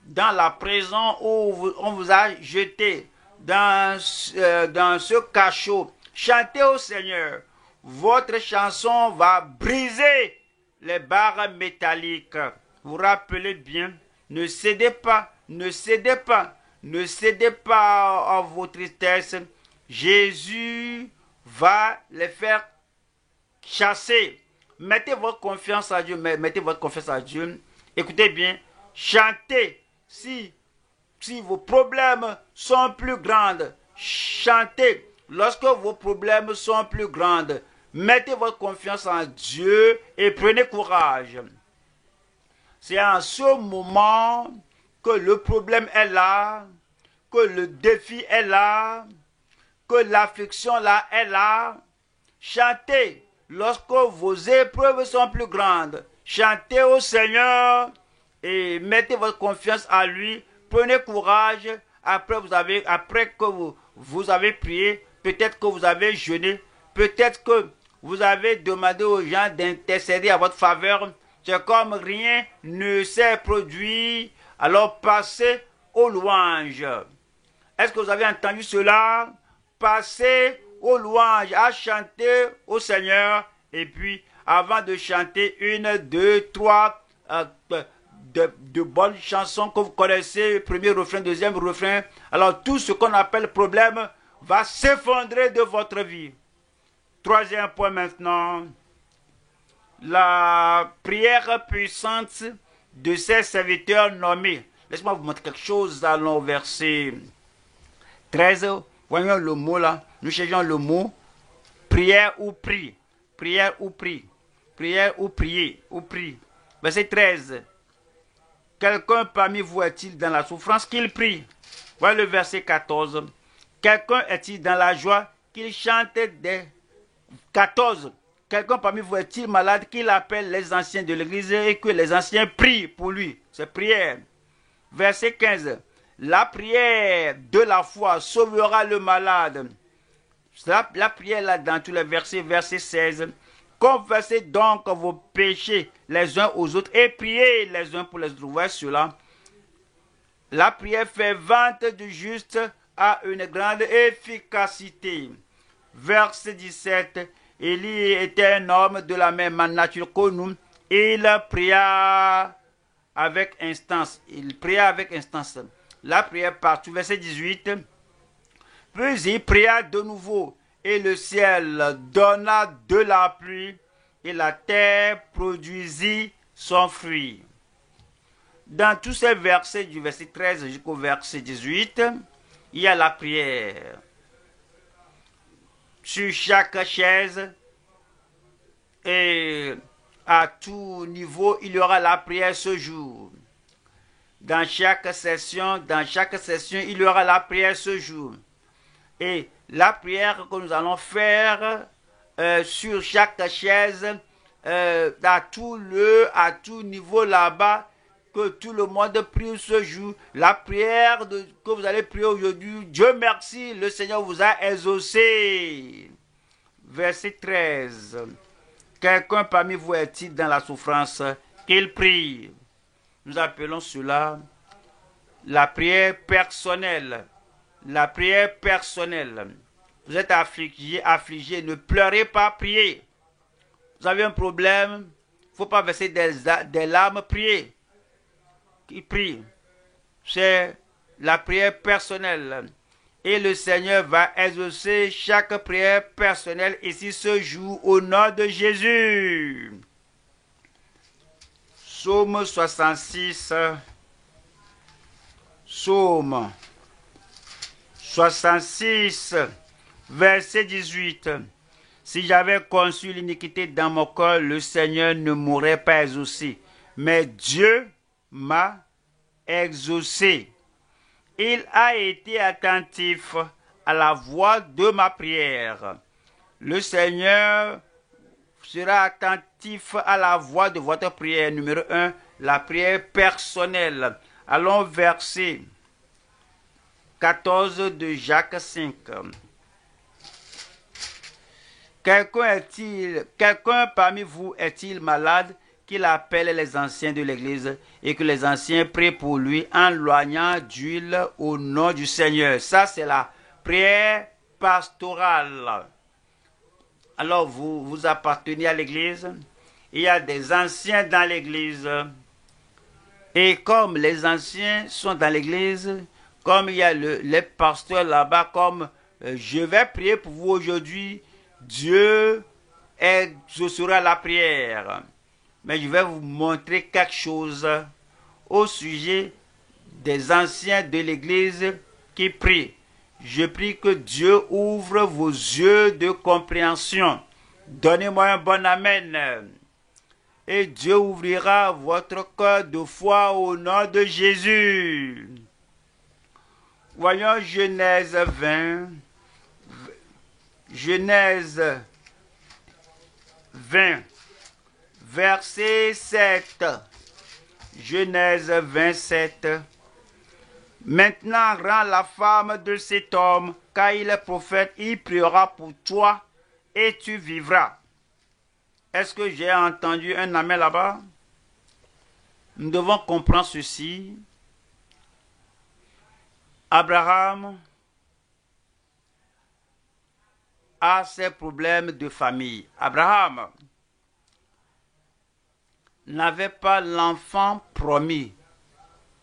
dans la prison où on vous a jeté, dans ce cachot, chantez au Seigneur. Votre chanson va briser les barres métalliques. Vous rappelez bien, ne cédez pas, ne cédez pas, ne cédez pas à vos tristesses. Jésus va les faire chasser. Mettez votre confiance à Dieu, mettez votre confiance à Dieu. Écoutez bien, chantez. Si vos problèmes sont plus grands, chantez. Lorsque vos problèmes sont plus grands, mettez votre confiance en Dieu et prenez courage. C'est en ce moment que le problème est là, que le défi est là, que l'affliction là est là. Chantez lorsque vos épreuves sont plus grandes. Chantez au Seigneur et mettez votre confiance en lui. Prenez courage après que vous avez prié, peut-être que vous avez jeûné, peut-être que vous avez demandé aux gens d'intercéder à votre faveur. C'est comme rien ne s'est produit, alors passez aux louanges. Est-ce que vous avez entendu cela? Passez aux louanges, à chanter au Seigneur. Et puis, avant de chanter une, deux, trois de bonnes chansons que vous connaissez, premier refrain, deuxième refrain, alors tout ce qu'on appelle problème va s'effondrer de votre vie. Troisième point maintenant, la prière puissante de ses serviteurs nommés. Laissez-moi vous montrer quelque chose dans le verset 13. Voyons le mot là. Nous cherchons le mot prière ou prie. Prière ou prie. Prière ou prier ou prie. Verset 13. Quelqu'un parmi vous est-il dans la souffrance qu'il prie? Voilà le verset 14. Quelqu'un est-il dans la joie qu'il chante des 14. Quelqu'un parmi vous est-il malade qu'il appelle les anciens de l'église et que les anciens prient pour lui? C'est prière. Verset 15. La prière de la foi sauvera le malade. La prière là dans tous les versets. Verset 16. Confessez donc vos péchés les uns aux autres et priez les uns pour les autres. Voyez cela. La prière fervente du juste a une grande efficacité. Verset 17. Élie était un homme de la même nature que nous. Il pria avec instance. Il pria avec instance. La prière partout. Verset 18. Puis il pria de nouveau. Et le ciel donna de la pluie, et la terre produisit son fruit. Dans tous ces versets, du verset 13 jusqu'au verset 18, il y a la prière. Sur chaque chaise et à tout niveau, il y aura la prière ce jour. Dans chaque session, il y aura la prière ce jour. Et la prière que nous allons faire sur chaque chaise, à tout niveau là-bas, que tout le monde prie ce jour. La prière que vous allez prier aujourd'hui, Dieu merci, le Seigneur vous a exaucé. Verset 13. Quelqu'un parmi vous est-il dans la souffrance? Qu'il prie. Nous appelons cela la prière personnelle. La prière personnelle. Vous êtes affligé, ne pleurez pas, priez. Vous avez un problème, il ne faut pas verser des larmes, priez. Qui prie? C'est la prière personnelle. Et le Seigneur va exaucer chaque prière personnelle ici ce jour au nom de Jésus. Psaume 66. Psaume 66, verset 18. Si j'avais conçu l'iniquité dans mon cœur, le Seigneur ne m'aurait pas exaucé. Mais Dieu m'a exaucé. Il a été attentif à la voix de ma prière. Le Seigneur sera attentif à la voix de votre prière. Numéro 1, la prière personnelle. Allons verser 14 de Jacques 5. Quelqu'un parmi vous est-il malade qu'il appelle les anciens de l'église et que les anciens prient pour lui en loignant d'huile au nom du Seigneur? Ça, c'est la prière pastorale. Alors, vous appartenez à l'église. Il y a des anciens dans l'église. Et comme les anciens sont dans l'église, comme il y a les pasteurs là-bas, comme je vais prier pour vous aujourd'hui, Dieu exaucera la prière. Mais je vais vous montrer quelque chose au sujet des anciens de l'église qui prient. Je prie que Dieu ouvre vos yeux de compréhension. Donnez-moi un bon amen. Et Dieu ouvrira votre cœur de foi au nom de Jésus. Voyons Genèse 20. Genèse 20, verset 7. Genèse 27. Maintenant, rends la femme de cet homme, car il est prophète, il priera pour toi et tu vivras. Est-ce que j'ai entendu un amen là-bas? Nous devons comprendre ceci. Abraham a ses problèmes de famille. Abraham n'avait pas l'enfant promis.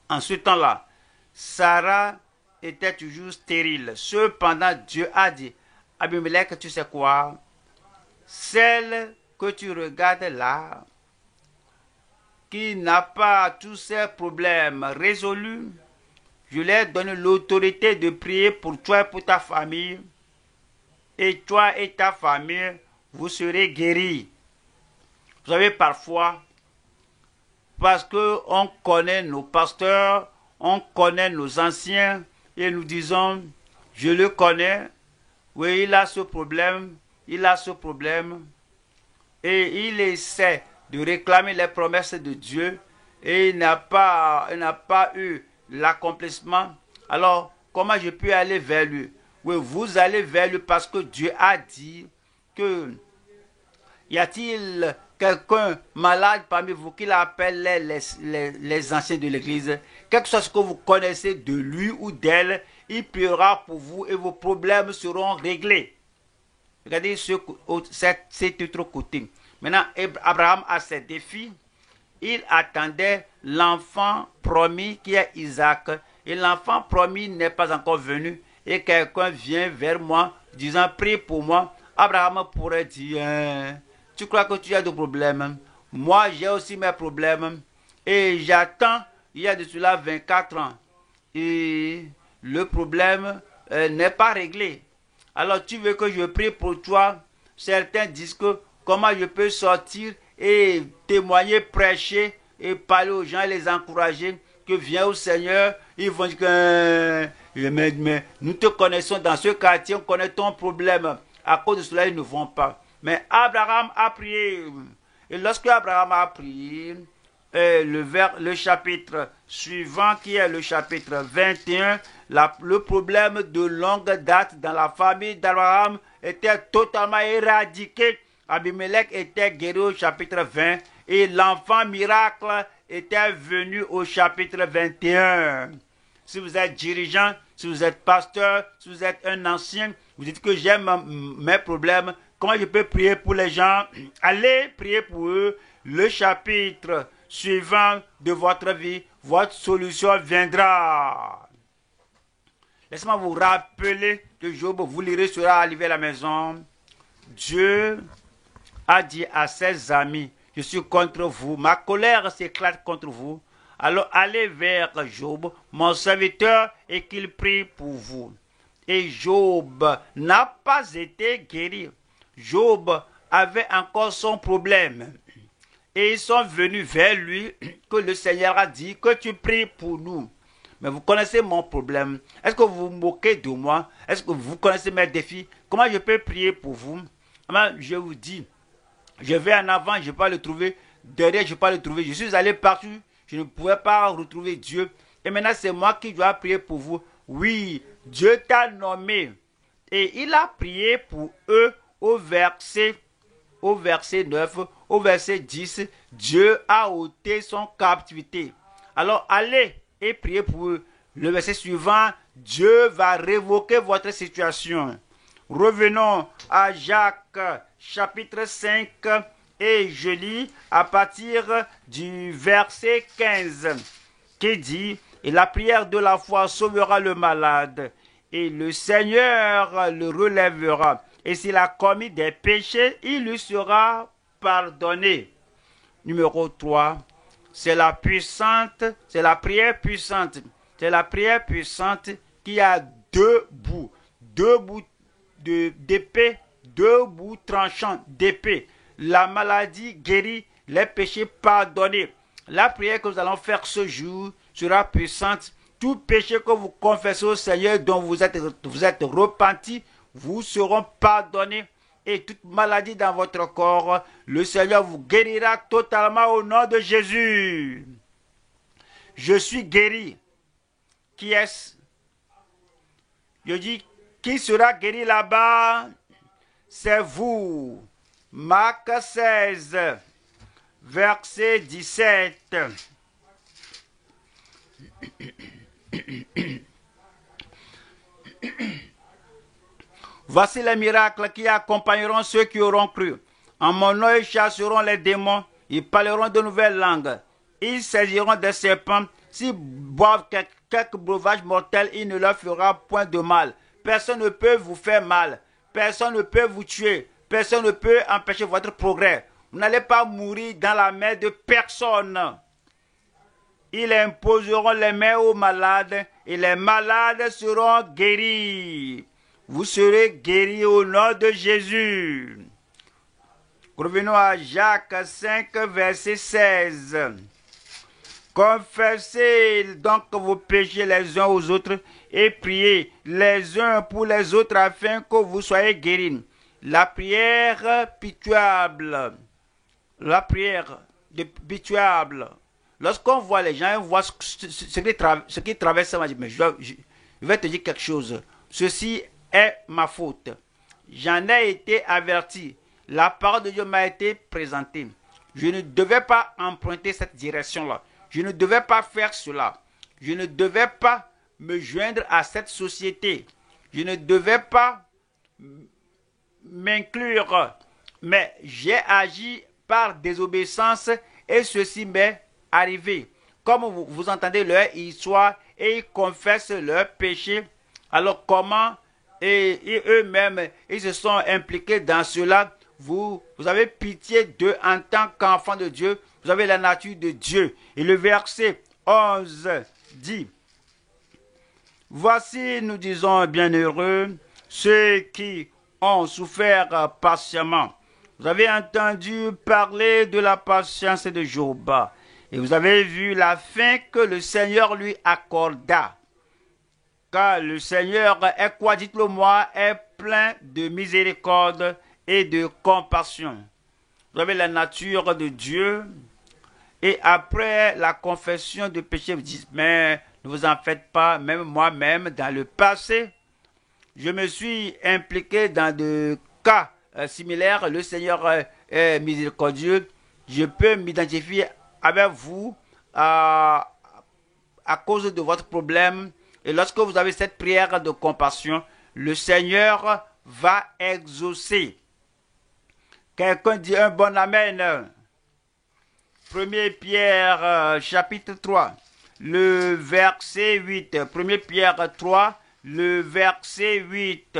En ce temps-là, Sarah était toujours stérile. Cependant, Dieu a dit, Abimelech, tu sais quoi? Celle que tu regardes là, qui n'a pas tous ses problèmes résolus, je lui ai donné l'autorité de prier pour toi et pour ta famille. Et toi et ta famille, vous serez guéris. Vous savez, parfois, parce qu'on connaît nos pasteurs, on connaît nos anciens, et nous disons, je le connais, oui, il a ce problème, il a ce problème, et il essaie de réclamer les promesses de Dieu, et il n'a pas eu l'accomplissement. Alors, comment je peux aller vers lui? Oui, vous allez vers lui parce que Dieu a dit que y a-t-il quelqu'un malade parmi vous qui l'appelle les anciens de l'église? Quelque chose que vous connaissez de lui ou d'elle, il priera pour vous et vos problèmes seront réglés. Regardez cet autre côté. Maintenant, Abraham a ses défis. Il attendait l'enfant promis qui est Isaac. Et l'enfant promis n'est pas encore venu. Et quelqu'un vient vers moi disant, prie pour moi. Abraham pourrait dire, tu crois que tu as des problèmes? Moi, j'ai aussi mes problèmes. Et j'attends, il y a de cela 24 ans. Et le problème n'est pas réglé. Alors, tu veux que je prie pour toi? Certains disent que comment je peux sortir et témoigner, prêcher et parler aux gens et les encourager que viens au Seigneur. Ils vont dire que mais nous te connaissons dans ce quartier, on connaît ton problème. À cause de cela, ils ne vont pas. Mais Abraham a prié. Et lorsque Abraham a prié, le chapitre suivant, qui est le chapitre 21, le problème de longue date dans la famille d'Abraham était totalement éradiqué. Abimelech était guéri au chapitre 20 et l'enfant miracle était venu au chapitre 21. Si vous êtes dirigeant, si vous êtes pasteur, si vous êtes un ancien, vous dites que j'ai mes problèmes, comment je peux prier pour les gens? Allez prier pour eux. Le chapitre suivant de votre vie, votre solution viendra. Laissez-moi vous rappeler que Job, vous lirez cela arrivé à la maison. Dieu a dit à ses amis, je suis contre vous, ma colère s'éclate contre vous. Alors allez vers Job, mon serviteur, et qu'il prie pour vous. Et Job n'a pas été guéri. Job avait encore son problème. Et ils sont venus vers lui, que le Seigneur a dit que tu pries pour nous. Mais vous connaissez mon problème. Est-ce que vous vous moquez de moi? Est-ce que vous connaissez mes défis? Comment je peux prier pour vous? Je vous dis, je vais en avant, je ne vais pas le trouver. Derrière, je ne vais pas le trouver. Je suis allé partout, je ne pouvais pas retrouver Dieu. Et maintenant, c'est moi qui dois prier pour vous. Oui, Dieu t'a nommé. Et il a prié pour eux au verset 9, au verset 10. Dieu a ôté son captivité. Alors, allez et priez pour eux. Le verset suivant, Dieu va révoquer votre situation. Revenons à Jacques chapitre 5 et je lis à partir du verset 15 qui dit, et la prière de la foi sauvera le malade et le Seigneur le relèvera. Et s'il a commis des péchés, il lui sera pardonné. Numéro 3, c'est la prière puissante. C'est la prière puissante qui a deux bouts d'épée, deux bouts tranchants d'épée. La maladie guérie, les péchés pardonnés. La prière que nous allons faire ce jour sera puissante. Tout péché que vous confessez au Seigneur, dont vous êtes repenti, vous seront pardonnés. Et toute maladie dans votre corps, le Seigneur vous guérira totalement au nom de Jésus. je suis guéri. Qui est-ce? Je dis, qui sera guéri là-bas? C'est vous. Marc 16, verset 17. Voici les miracles qui accompagneront ceux qui auront cru. En mon nom, ils chasseront les démons, ils parleront de nouvelles langues, ils saisiront des serpents. S'ils boivent quelques breuvages mortels, il ne leur fera point de mal. Personne ne peut vous faire mal. Personne ne peut vous tuer. Personne ne peut empêcher votre progrès. Vous n'allez pas mourir dans la main de personne. Ils imposeront les mains aux malades et les malades seront guéris. Vous serez guéris au nom de Jésus. Revenons à Jacques 5, verset 16. Confessez donc vos péchés les uns aux autres et priez les uns pour les autres afin que vous soyez guéris. La prière pitoyable. La prière pitoyable. Lorsqu'on voit les gens, on voit ce qui traverse, mais je vais te dire quelque chose. Ceci est ma faute. J'en ai été averti. La parole de Dieu m'a été présentée. Je ne devais pas emprunter cette direction-là. Je ne devais pas faire cela. Je ne devais pas me joindre à cette société. Je ne devais pas m'inclure. Mais j'ai agi par désobéissance et ceci m'est arrivé. Comme vous entendez leur histoire et ils confessent leurs péchés, alors comment et eux-mêmes ils se sont impliqués dans cela. Vous avez pitié d'eux en tant qu'enfants de Dieu. Vous avez la nature de Dieu. Et le verset 11 dit, voici, nous disons, bienheureux, ceux qui ont souffert patiemment. Vous avez entendu parler de la patience de Job. Et vous avez vu la fin que le Seigneur lui accorda. Car le Seigneur est quoi, dites-le moi, est plein de miséricorde et de compassion. Vous avez la nature de Dieu. Et après la confession de péché, vous dites, mais ne vous en faites pas, même moi-même, dans le passé, je me suis impliqué dans des cas similaires. Le Seigneur est miséricordieux. Je peux m'identifier avec vous à cause de votre problème. Et lorsque vous avez cette prière de compassion, le Seigneur va exaucer. Quelqu'un dit un bon amen. 1 Pierre chapitre 3, le verset 8. 1 Pierre 3, le verset 8.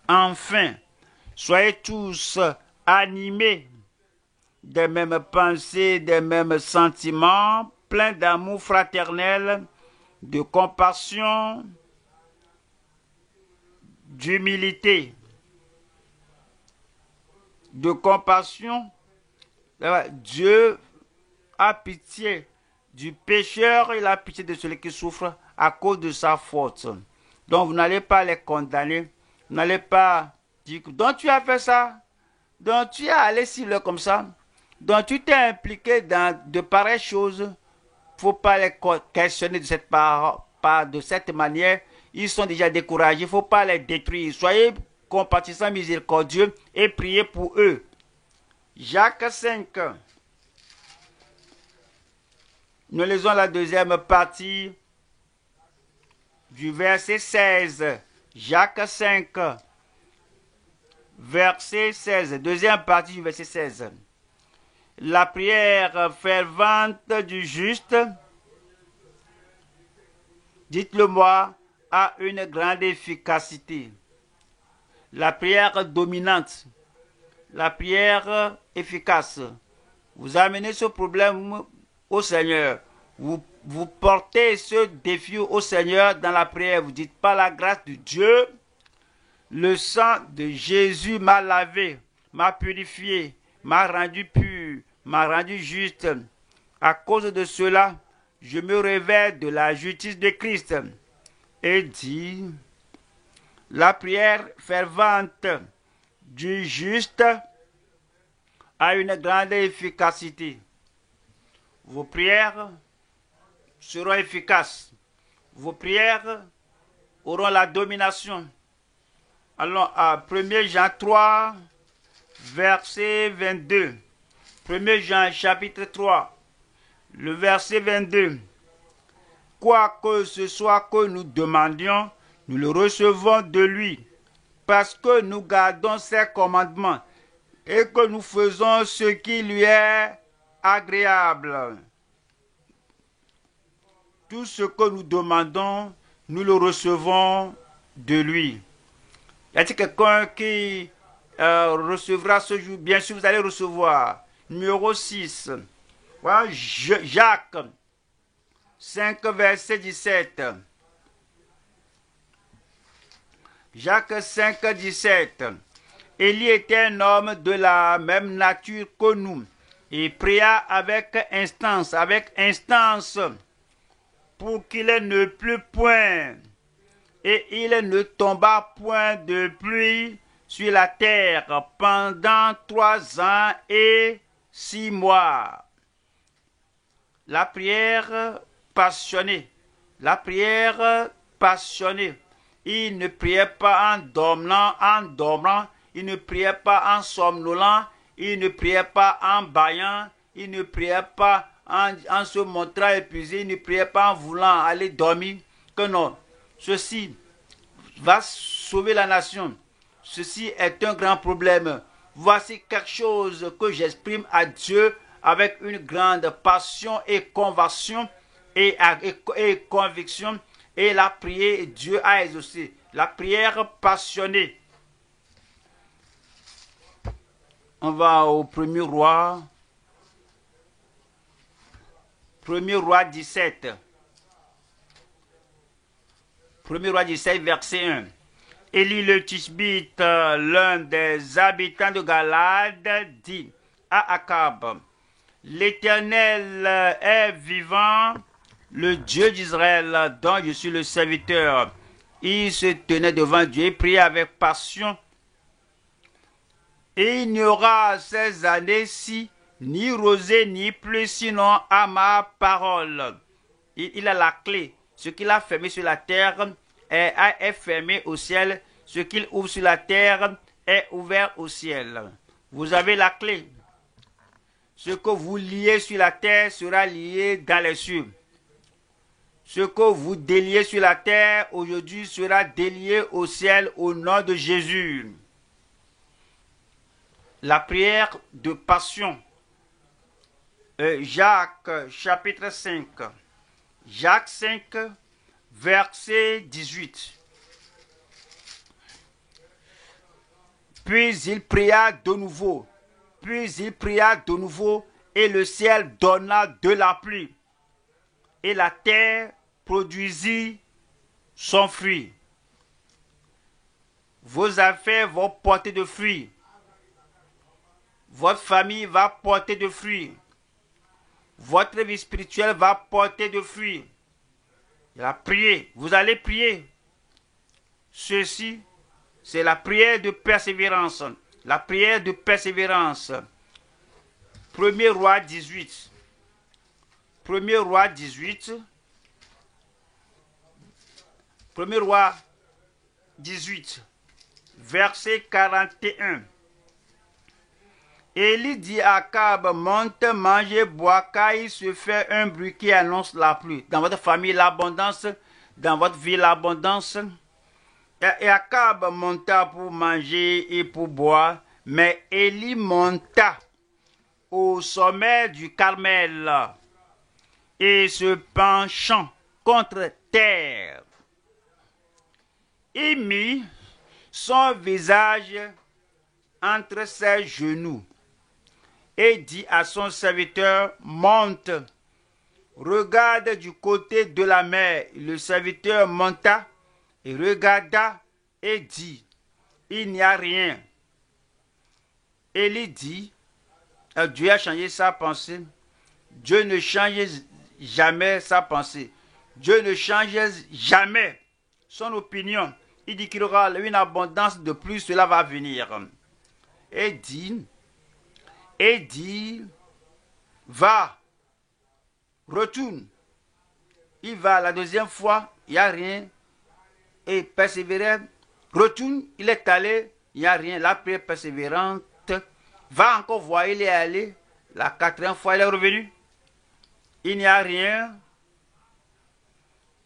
Enfin, soyez tous animés des mêmes pensées, des mêmes sentiments, pleins d'amour fraternel, de compassion, d'humilité, de compassion. Dieu a pitié du pécheur, il a pitié de celui qui souffre à cause de sa faute. Donc vous n'allez pas les condamner, vous n'allez pas dire donc tu as fait ça, donc tu es allé si là comme ça, donc tu t'es impliqué dans de pareilles choses. Il ne faut pas les questionner de cette manière. Ils sont déjà découragés, il ne faut pas les détruire. Soyez compatissants, miséricordieux et priez pour eux. Jacques 5. Nous lisons la deuxième partie du verset 16. Jacques 5, verset 16. Deuxième partie du verset 16. La prière fervente du juste, dites-le moi, a une grande efficacité. La prière dominante, la prière efficace. Vous amenez ce problème au Seigneur. Vous portez ce défi au Seigneur dans la prière. Vous dites, par la grâce de Dieu, le sang de Jésus m'a lavé, m'a purifié, m'a rendu pur, m'a rendu juste. À cause de cela, je me révèle de la justice de Christ. Et dit, la prière fervente du juste a une grande efficacité. Vos prières seront efficaces. Vos prières auront la domination. Allons à 1 Jean 3, verset 22. 1 Jean chapitre 3, le verset 22. Quoi que ce soit que nous demandions, nous le recevons de lui, parce que nous gardons ses commandements et que nous faisons ce qui lui est agréable. Tout ce que nous demandons, nous le recevons de lui. Y a-t-il quelqu'un qui recevra ce jour? Bien sûr, vous allez recevoir. Numéro 6. Voilà, Jacques 5, verset 17. Jacques 5, 17. Élie était un homme de la même nature que nous. Il pria avec instance, pour qu'il ne plût point. Et il ne tomba point de pluie sur la terre pendant 3 ans et 6 mois. La prière passionnée. La prière passionnée. Il ne priait pas en dormant, il ne priait pas en somnolant, il ne priait pas en bâillant, il ne priait pas en se montrant épuisé, il ne priait pas en voulant aller dormir. Que non, ceci va sauver la nation. Ceci est un grand problème. Voici quelque chose que j'exprime à Dieu avec une grande passion et conviction et conviction. Et la prière, Dieu a exaucé. La prière passionnée. On va au premier roi. Premier roi 17. Premier roi 17, verset 1. Élie le Tishbite, l'un des habitants de Galade, dit à Akab, l'Éternel est vivant, le Dieu d'Israël, dont je suis le serviteur. Il se tenait devant Dieu et priait avec passion. Et il n'y aura ces années-ci ni rosée ni pluie, sinon à ma parole. Il a la clé. Ce qu'il a fermé sur la terre est fermé au ciel. Ce qu'il ouvre sur la terre est ouvert au ciel. Vous avez la clé. Ce que vous liez sur la terre sera lié dans les cieux. Ce que vous déliez sur la terre aujourd'hui sera délié au ciel au nom de Jésus. La prière de passion. Jacques chapitre 5. Jacques 5, verset 18. Puis il pria de nouveau. Et le ciel donna de la pluie. Et la terre produisit son fruit. Vos affaires vont porter de fruits. Votre famille va porter de fruits. Votre vie spirituelle va porter de fruits. Il a prié. Vous allez prier. Ceci, c'est la prière de persévérance. La prière de persévérance. Premier roi 18. Premier roi 18. Premier roi 18. Verset 41. Élie dit à Akab, monte, mangez, bois, car il se fait un bruit qui annonce la pluie. Dans votre famille, l'abondance. Dans votre vie, l'abondance. Et Akab monta pour manger et pour boire. Mais Élie monta au sommet du Carmel et se penchant contre terre, il mit son visage entre ses genoux et dit à son serviteur, monte, regarde du côté de la mer. Le serviteur monta et regarda et dit, il n'y a rien. Élie dit, Dieu a changé sa pensée. Dieu ne change jamais sa pensée. Dieu ne change jamais son opinion. Il dit qu'il y aura une abondance de plus, cela va venir. Et dit, va, retourne, il va la deuxième fois, il n'y a rien. Et persévérait, retourne, il est allé, il n'y a rien. La prière persévérante va encore voir, il est allé. La quatrième fois, il est revenu. Il n'y a rien.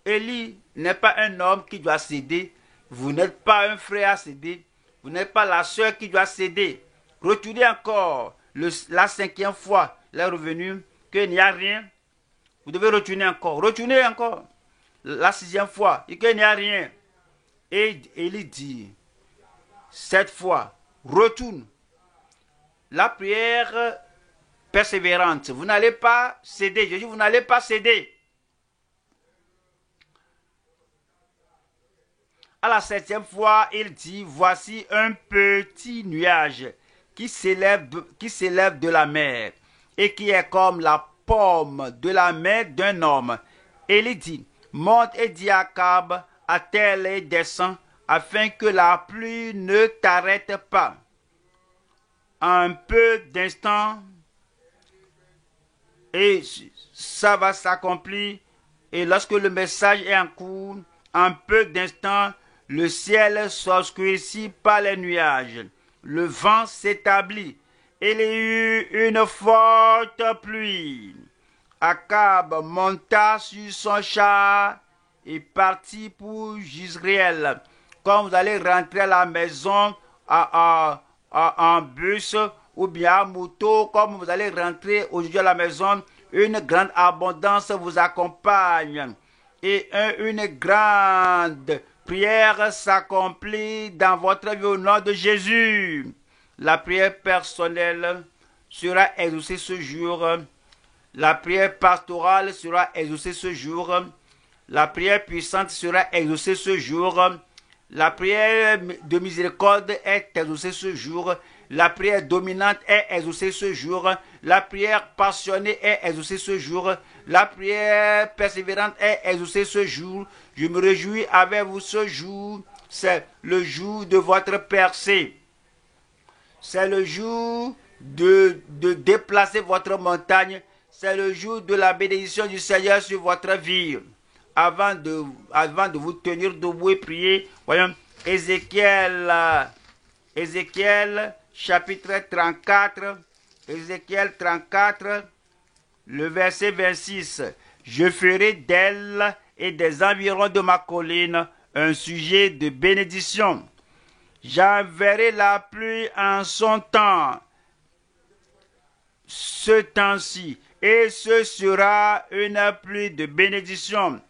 Élie n'est pas un homme qui doit céder. Vous n'êtes pas un frère à céder. Vous n'êtes pas la soeur qui doit céder. Retournez encore. La cinquième fois, il est revenu, qu'il n'y a rien. Vous devez retourner encore. Retournez encore. La sixième fois, qu'il n'y a rien. Et Élie dit, cette fois, retourne. La prière persévérante. Vous n'allez pas céder. Je dis, vous n'allez pas céder. À la septième fois, il dit, voici un petit nuage qui s'élève de la mer et qui est comme la paume de la main d'un homme. Et il dit, monte et dis à Akab, attelle et descend, afin que la pluie ne t'arrête pas. Un peu d'instant, et ça va s'accomplir. Et lorsque le message est en cours, un peu d'instant, le ciel s'obscurcit par les nuages. Le vent s'établit. Et il y eut une forte pluie. Akab monta sur son char et partit pour Jezreel. Quand vous allez rentrer à la maison en bus ou bien à moto, comme vous allez rentrer aujourd'hui à la maison, une grande abondance vous accompagne. Et une grande prière s'accomplit dans votre vie au nom de Jésus. La prière personnelle sera exaucée ce jour. La prière pastorale sera exaucée ce jour. La prière puissante sera exaucée ce jour. La prière de miséricorde est exaucée ce jour. La prière dominante est exaucée ce jour. La prière passionnée est exaucée ce jour. La prière persévérante est exaucée ce jour. Je me réjouis avec vous ce jour. C'est le jour de votre percée. C'est le jour de déplacer votre montagne. C'est le jour de la bénédiction du Seigneur sur votre vie. Avant de vous tenir debout et prier, voyons, Ézéchiel chapitre 34, Ézéchiel 34, le verset 26. Je ferai d'elle et des environs de ma colline un sujet de bénédiction. J'enverrai la pluie en son temps, ce temps-ci, et ce sera une pluie de bénédiction.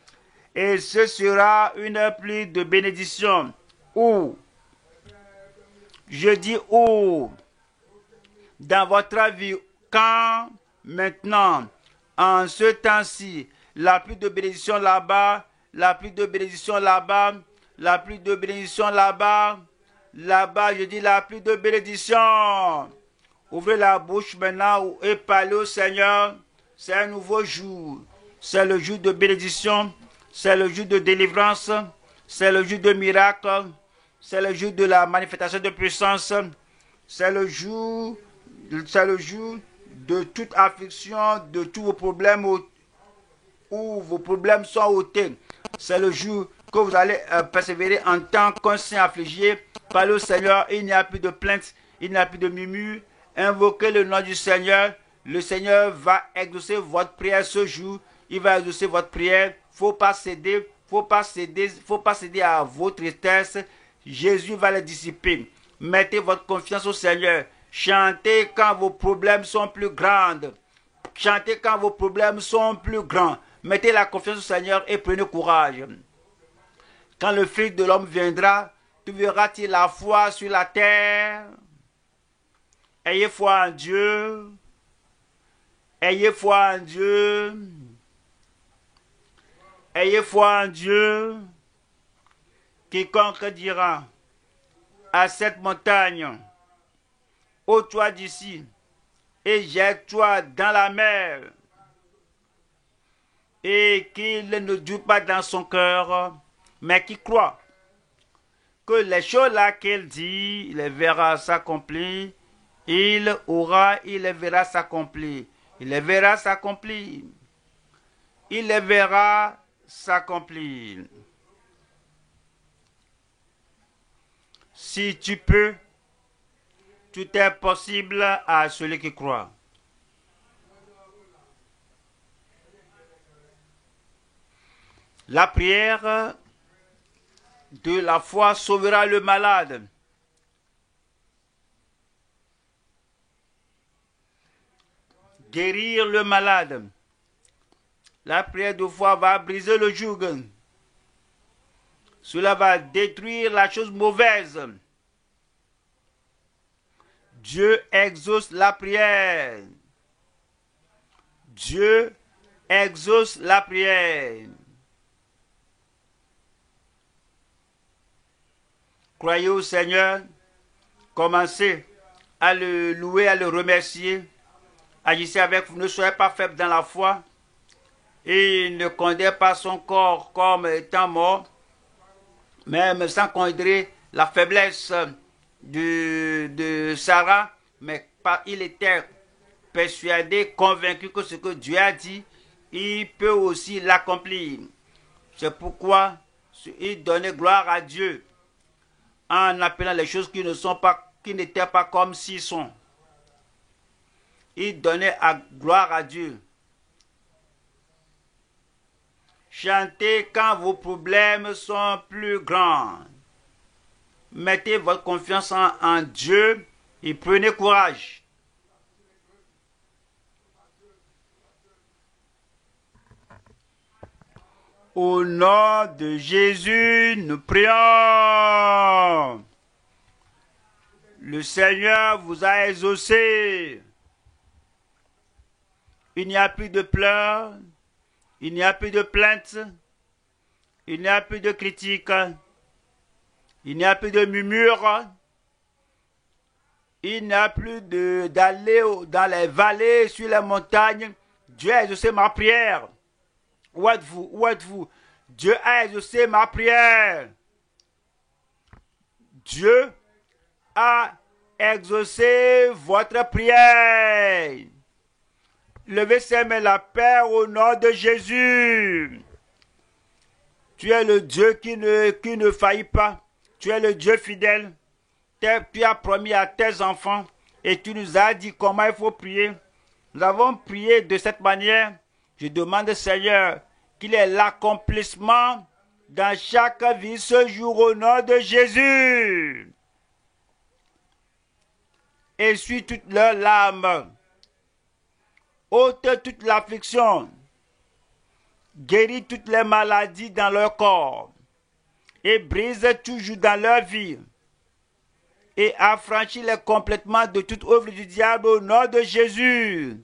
Et ce sera une pluie de bénédiction. Où? Je dis où? Dans votre vie. Quand? Maintenant. En ce temps-ci. La pluie de bénédiction là-bas. La pluie de bénédiction là-bas. La pluie de bénédiction là-bas. Là-bas, je dis la pluie de bénédiction. Ouvrez la bouche maintenant et parlez au Seigneur. C'est un nouveau jour. C'est le jour de bénédiction. C'est le jour de délivrance. C'est le jour de miracle. C'est le jour de la manifestation de puissance. C'est le jour de toute affliction, de tous vos problèmes où vos problèmes sont ôtés. C'est le jour que vous allez persévérer en tant qu'un saint affligé. Parlez au Seigneur, il n'y a plus de plainte, il n'y a plus de murmure. Invoquez le nom du Seigneur. Le Seigneur va exaucer votre prière ce jour. Il va exaucer votre prière. Faut pas céder, faut pas céder à vos tristesses. Jésus va les dissiper. Mettez votre confiance au Seigneur. Chantez quand vos problèmes sont plus grands. Chantez quand vos problèmes sont plus grands. Mettez la confiance au Seigneur et prenez courage. Quand le Fils de l'homme viendra, tu verras-tu la foi sur la terre? Ayez foi en Dieu. Ayez foi en Dieu. Ayez foi en Dieu. Quiconque dira à cette montagne, ôte-toi d'ici et jette-toi dans la mer, et qu'il ne doute pas dans son cœur, mais qui croit que les choses là qu'il dit, il les verra s'accomplir, il les verra s'accomplir, il les verra s'accomplir, il les verra s'accomplir. Si tu peux, tout est possible à celui qui croit. La prière de la foi sauvera le malade. Guérir le malade. La prière de foi va briser le joug. Cela va détruire la chose mauvaise. Dieu exauce la prière. Dieu exauce la prière. Croyez au Seigneur, commencez à le louer, à le remercier. Agissez avec vous, ne soyez pas faibles dans la foi. Et ne condamnez pas son corps comme étant mort, même sans condamner la faiblesse de Sarah, mais il était persuadé, convaincu que ce que Dieu a dit, il peut aussi l'accomplir. C'est pourquoi il donnait gloire à Dieu en appelant les choses qui n'étaient pas comme s'ils sont. Il donnait gloire à Dieu. Chantez quand vos problèmes sont plus grands. Mettez votre confiance en Dieu et prenez courage. Au nom de Jésus, nous prions. Le Seigneur vous a exaucé. Il n'y a plus de pleurs, il n'y a plus de plaintes, il n'y a plus de critiques, il n'y a plus de murmures, il n'y a plus d'aller dans les vallées, sur les montagnes. Dieu a exaucé ma prière. Où êtes-vous? Où êtes-vous? Dieu a exaucé ma prière. Dieu a exaucé votre prière. Levez ses mains, la paix au nom de Jésus. Tu es le Dieu qui ne faillit pas. Tu es le Dieu fidèle. Tu as promis à tes enfants et tu nous as dit comment il faut prier. Nous avons prié de cette manière. Je demande, Seigneur, qu'il ait l'accomplissement dans chaque vie ce jour au nom de Jésus. Essuie toutes leurs larmes. Ôte toute l'affliction. Guéris toutes les maladies dans leur corps. Et brise toujours dans leur vie. Et affranchis-les complètement de toute œuvre du diable au nom de Jésus.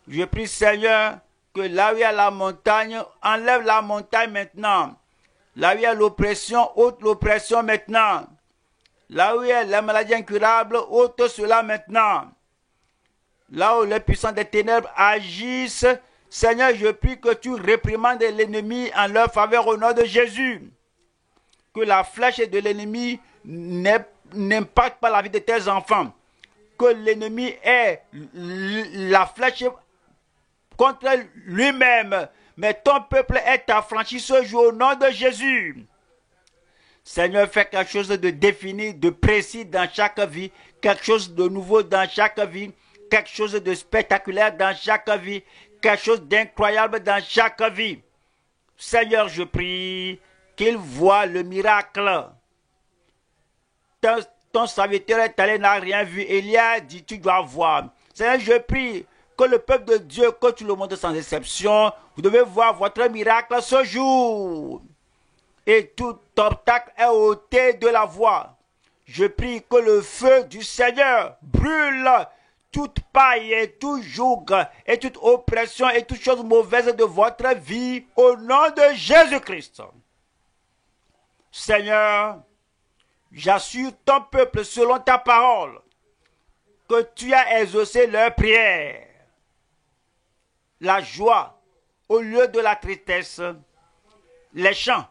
Je prie, Seigneur, que là où il y a la montagne, enlève la montagne maintenant. Là où il y a l'oppression, ôte l'oppression maintenant. Là où il y a la maladie incurable, ôte cela maintenant. Là où les puissants des ténèbres agissent, Seigneur, je prie que tu réprimandes l'ennemi en leur faveur au nom de Jésus. Que la flèche de l'ennemi n'impacte pas la vie de tes enfants. Que l'ennemi ait la flèche contre lui-même. Mais ton peuple est affranchi ce jour au nom de Jésus. Seigneur, fais quelque chose de défini, de précis dans chaque vie. Quelque chose de nouveau dans chaque vie. Quelque chose de spectaculaire dans chaque vie. Quelque chose d'incroyable dans chaque vie. Seigneur, je prie qu'il voie le miracle. Ton serviteur est allé, n'a rien vu. Élie a dit, tu dois voir. Seigneur, je prie que le peuple de Dieu, que tu le montres sans exception, vous devez voir votre miracle ce jour. Et tout obstacle est ôté de la voie. Je prie que le feu du Seigneur brûle toute paille et tout joug et toute oppression et toute chose mauvaise de votre vie au nom de Jésus-Christ. Seigneur, j'assure ton peuple selon ta parole que tu as exaucé leur prière. La joie au lieu de la tristesse, les chants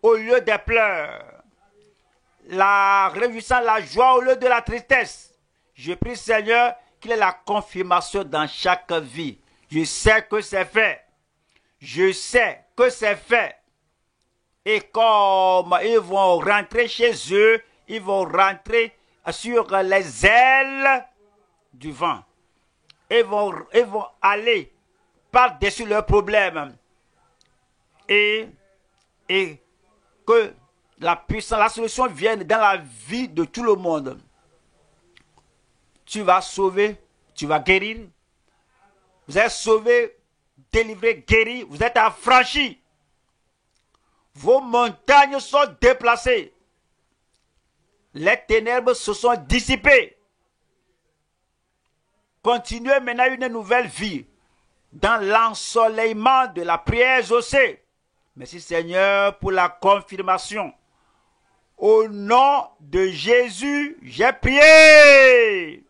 au lieu des pleurs, la réjouissance, la joie au lieu de la tristesse. Je prie, Seigneur, qu'il y ait la confirmation dans chaque vie. Je sais que c'est fait. Je sais que c'est fait. Et comme ils vont rentrer chez eux, ils vont rentrer sur les ailes du vent. Ils vont aller par-dessus leurs problèmes. Et que la puissance, la solution vienne dans la vie de tout le monde. Tu vas sauver, tu vas guérir. Vous êtes sauvé, délivré, guéri, vous êtes affranchi. Vos montagnes sont déplacées. Les ténèbres se sont dissipées. Continuez maintenant une nouvelle vie dans l'ensoleillement de la prière exaucée. Merci Seigneur pour la confirmation. Au nom de Jésus, j'ai prié.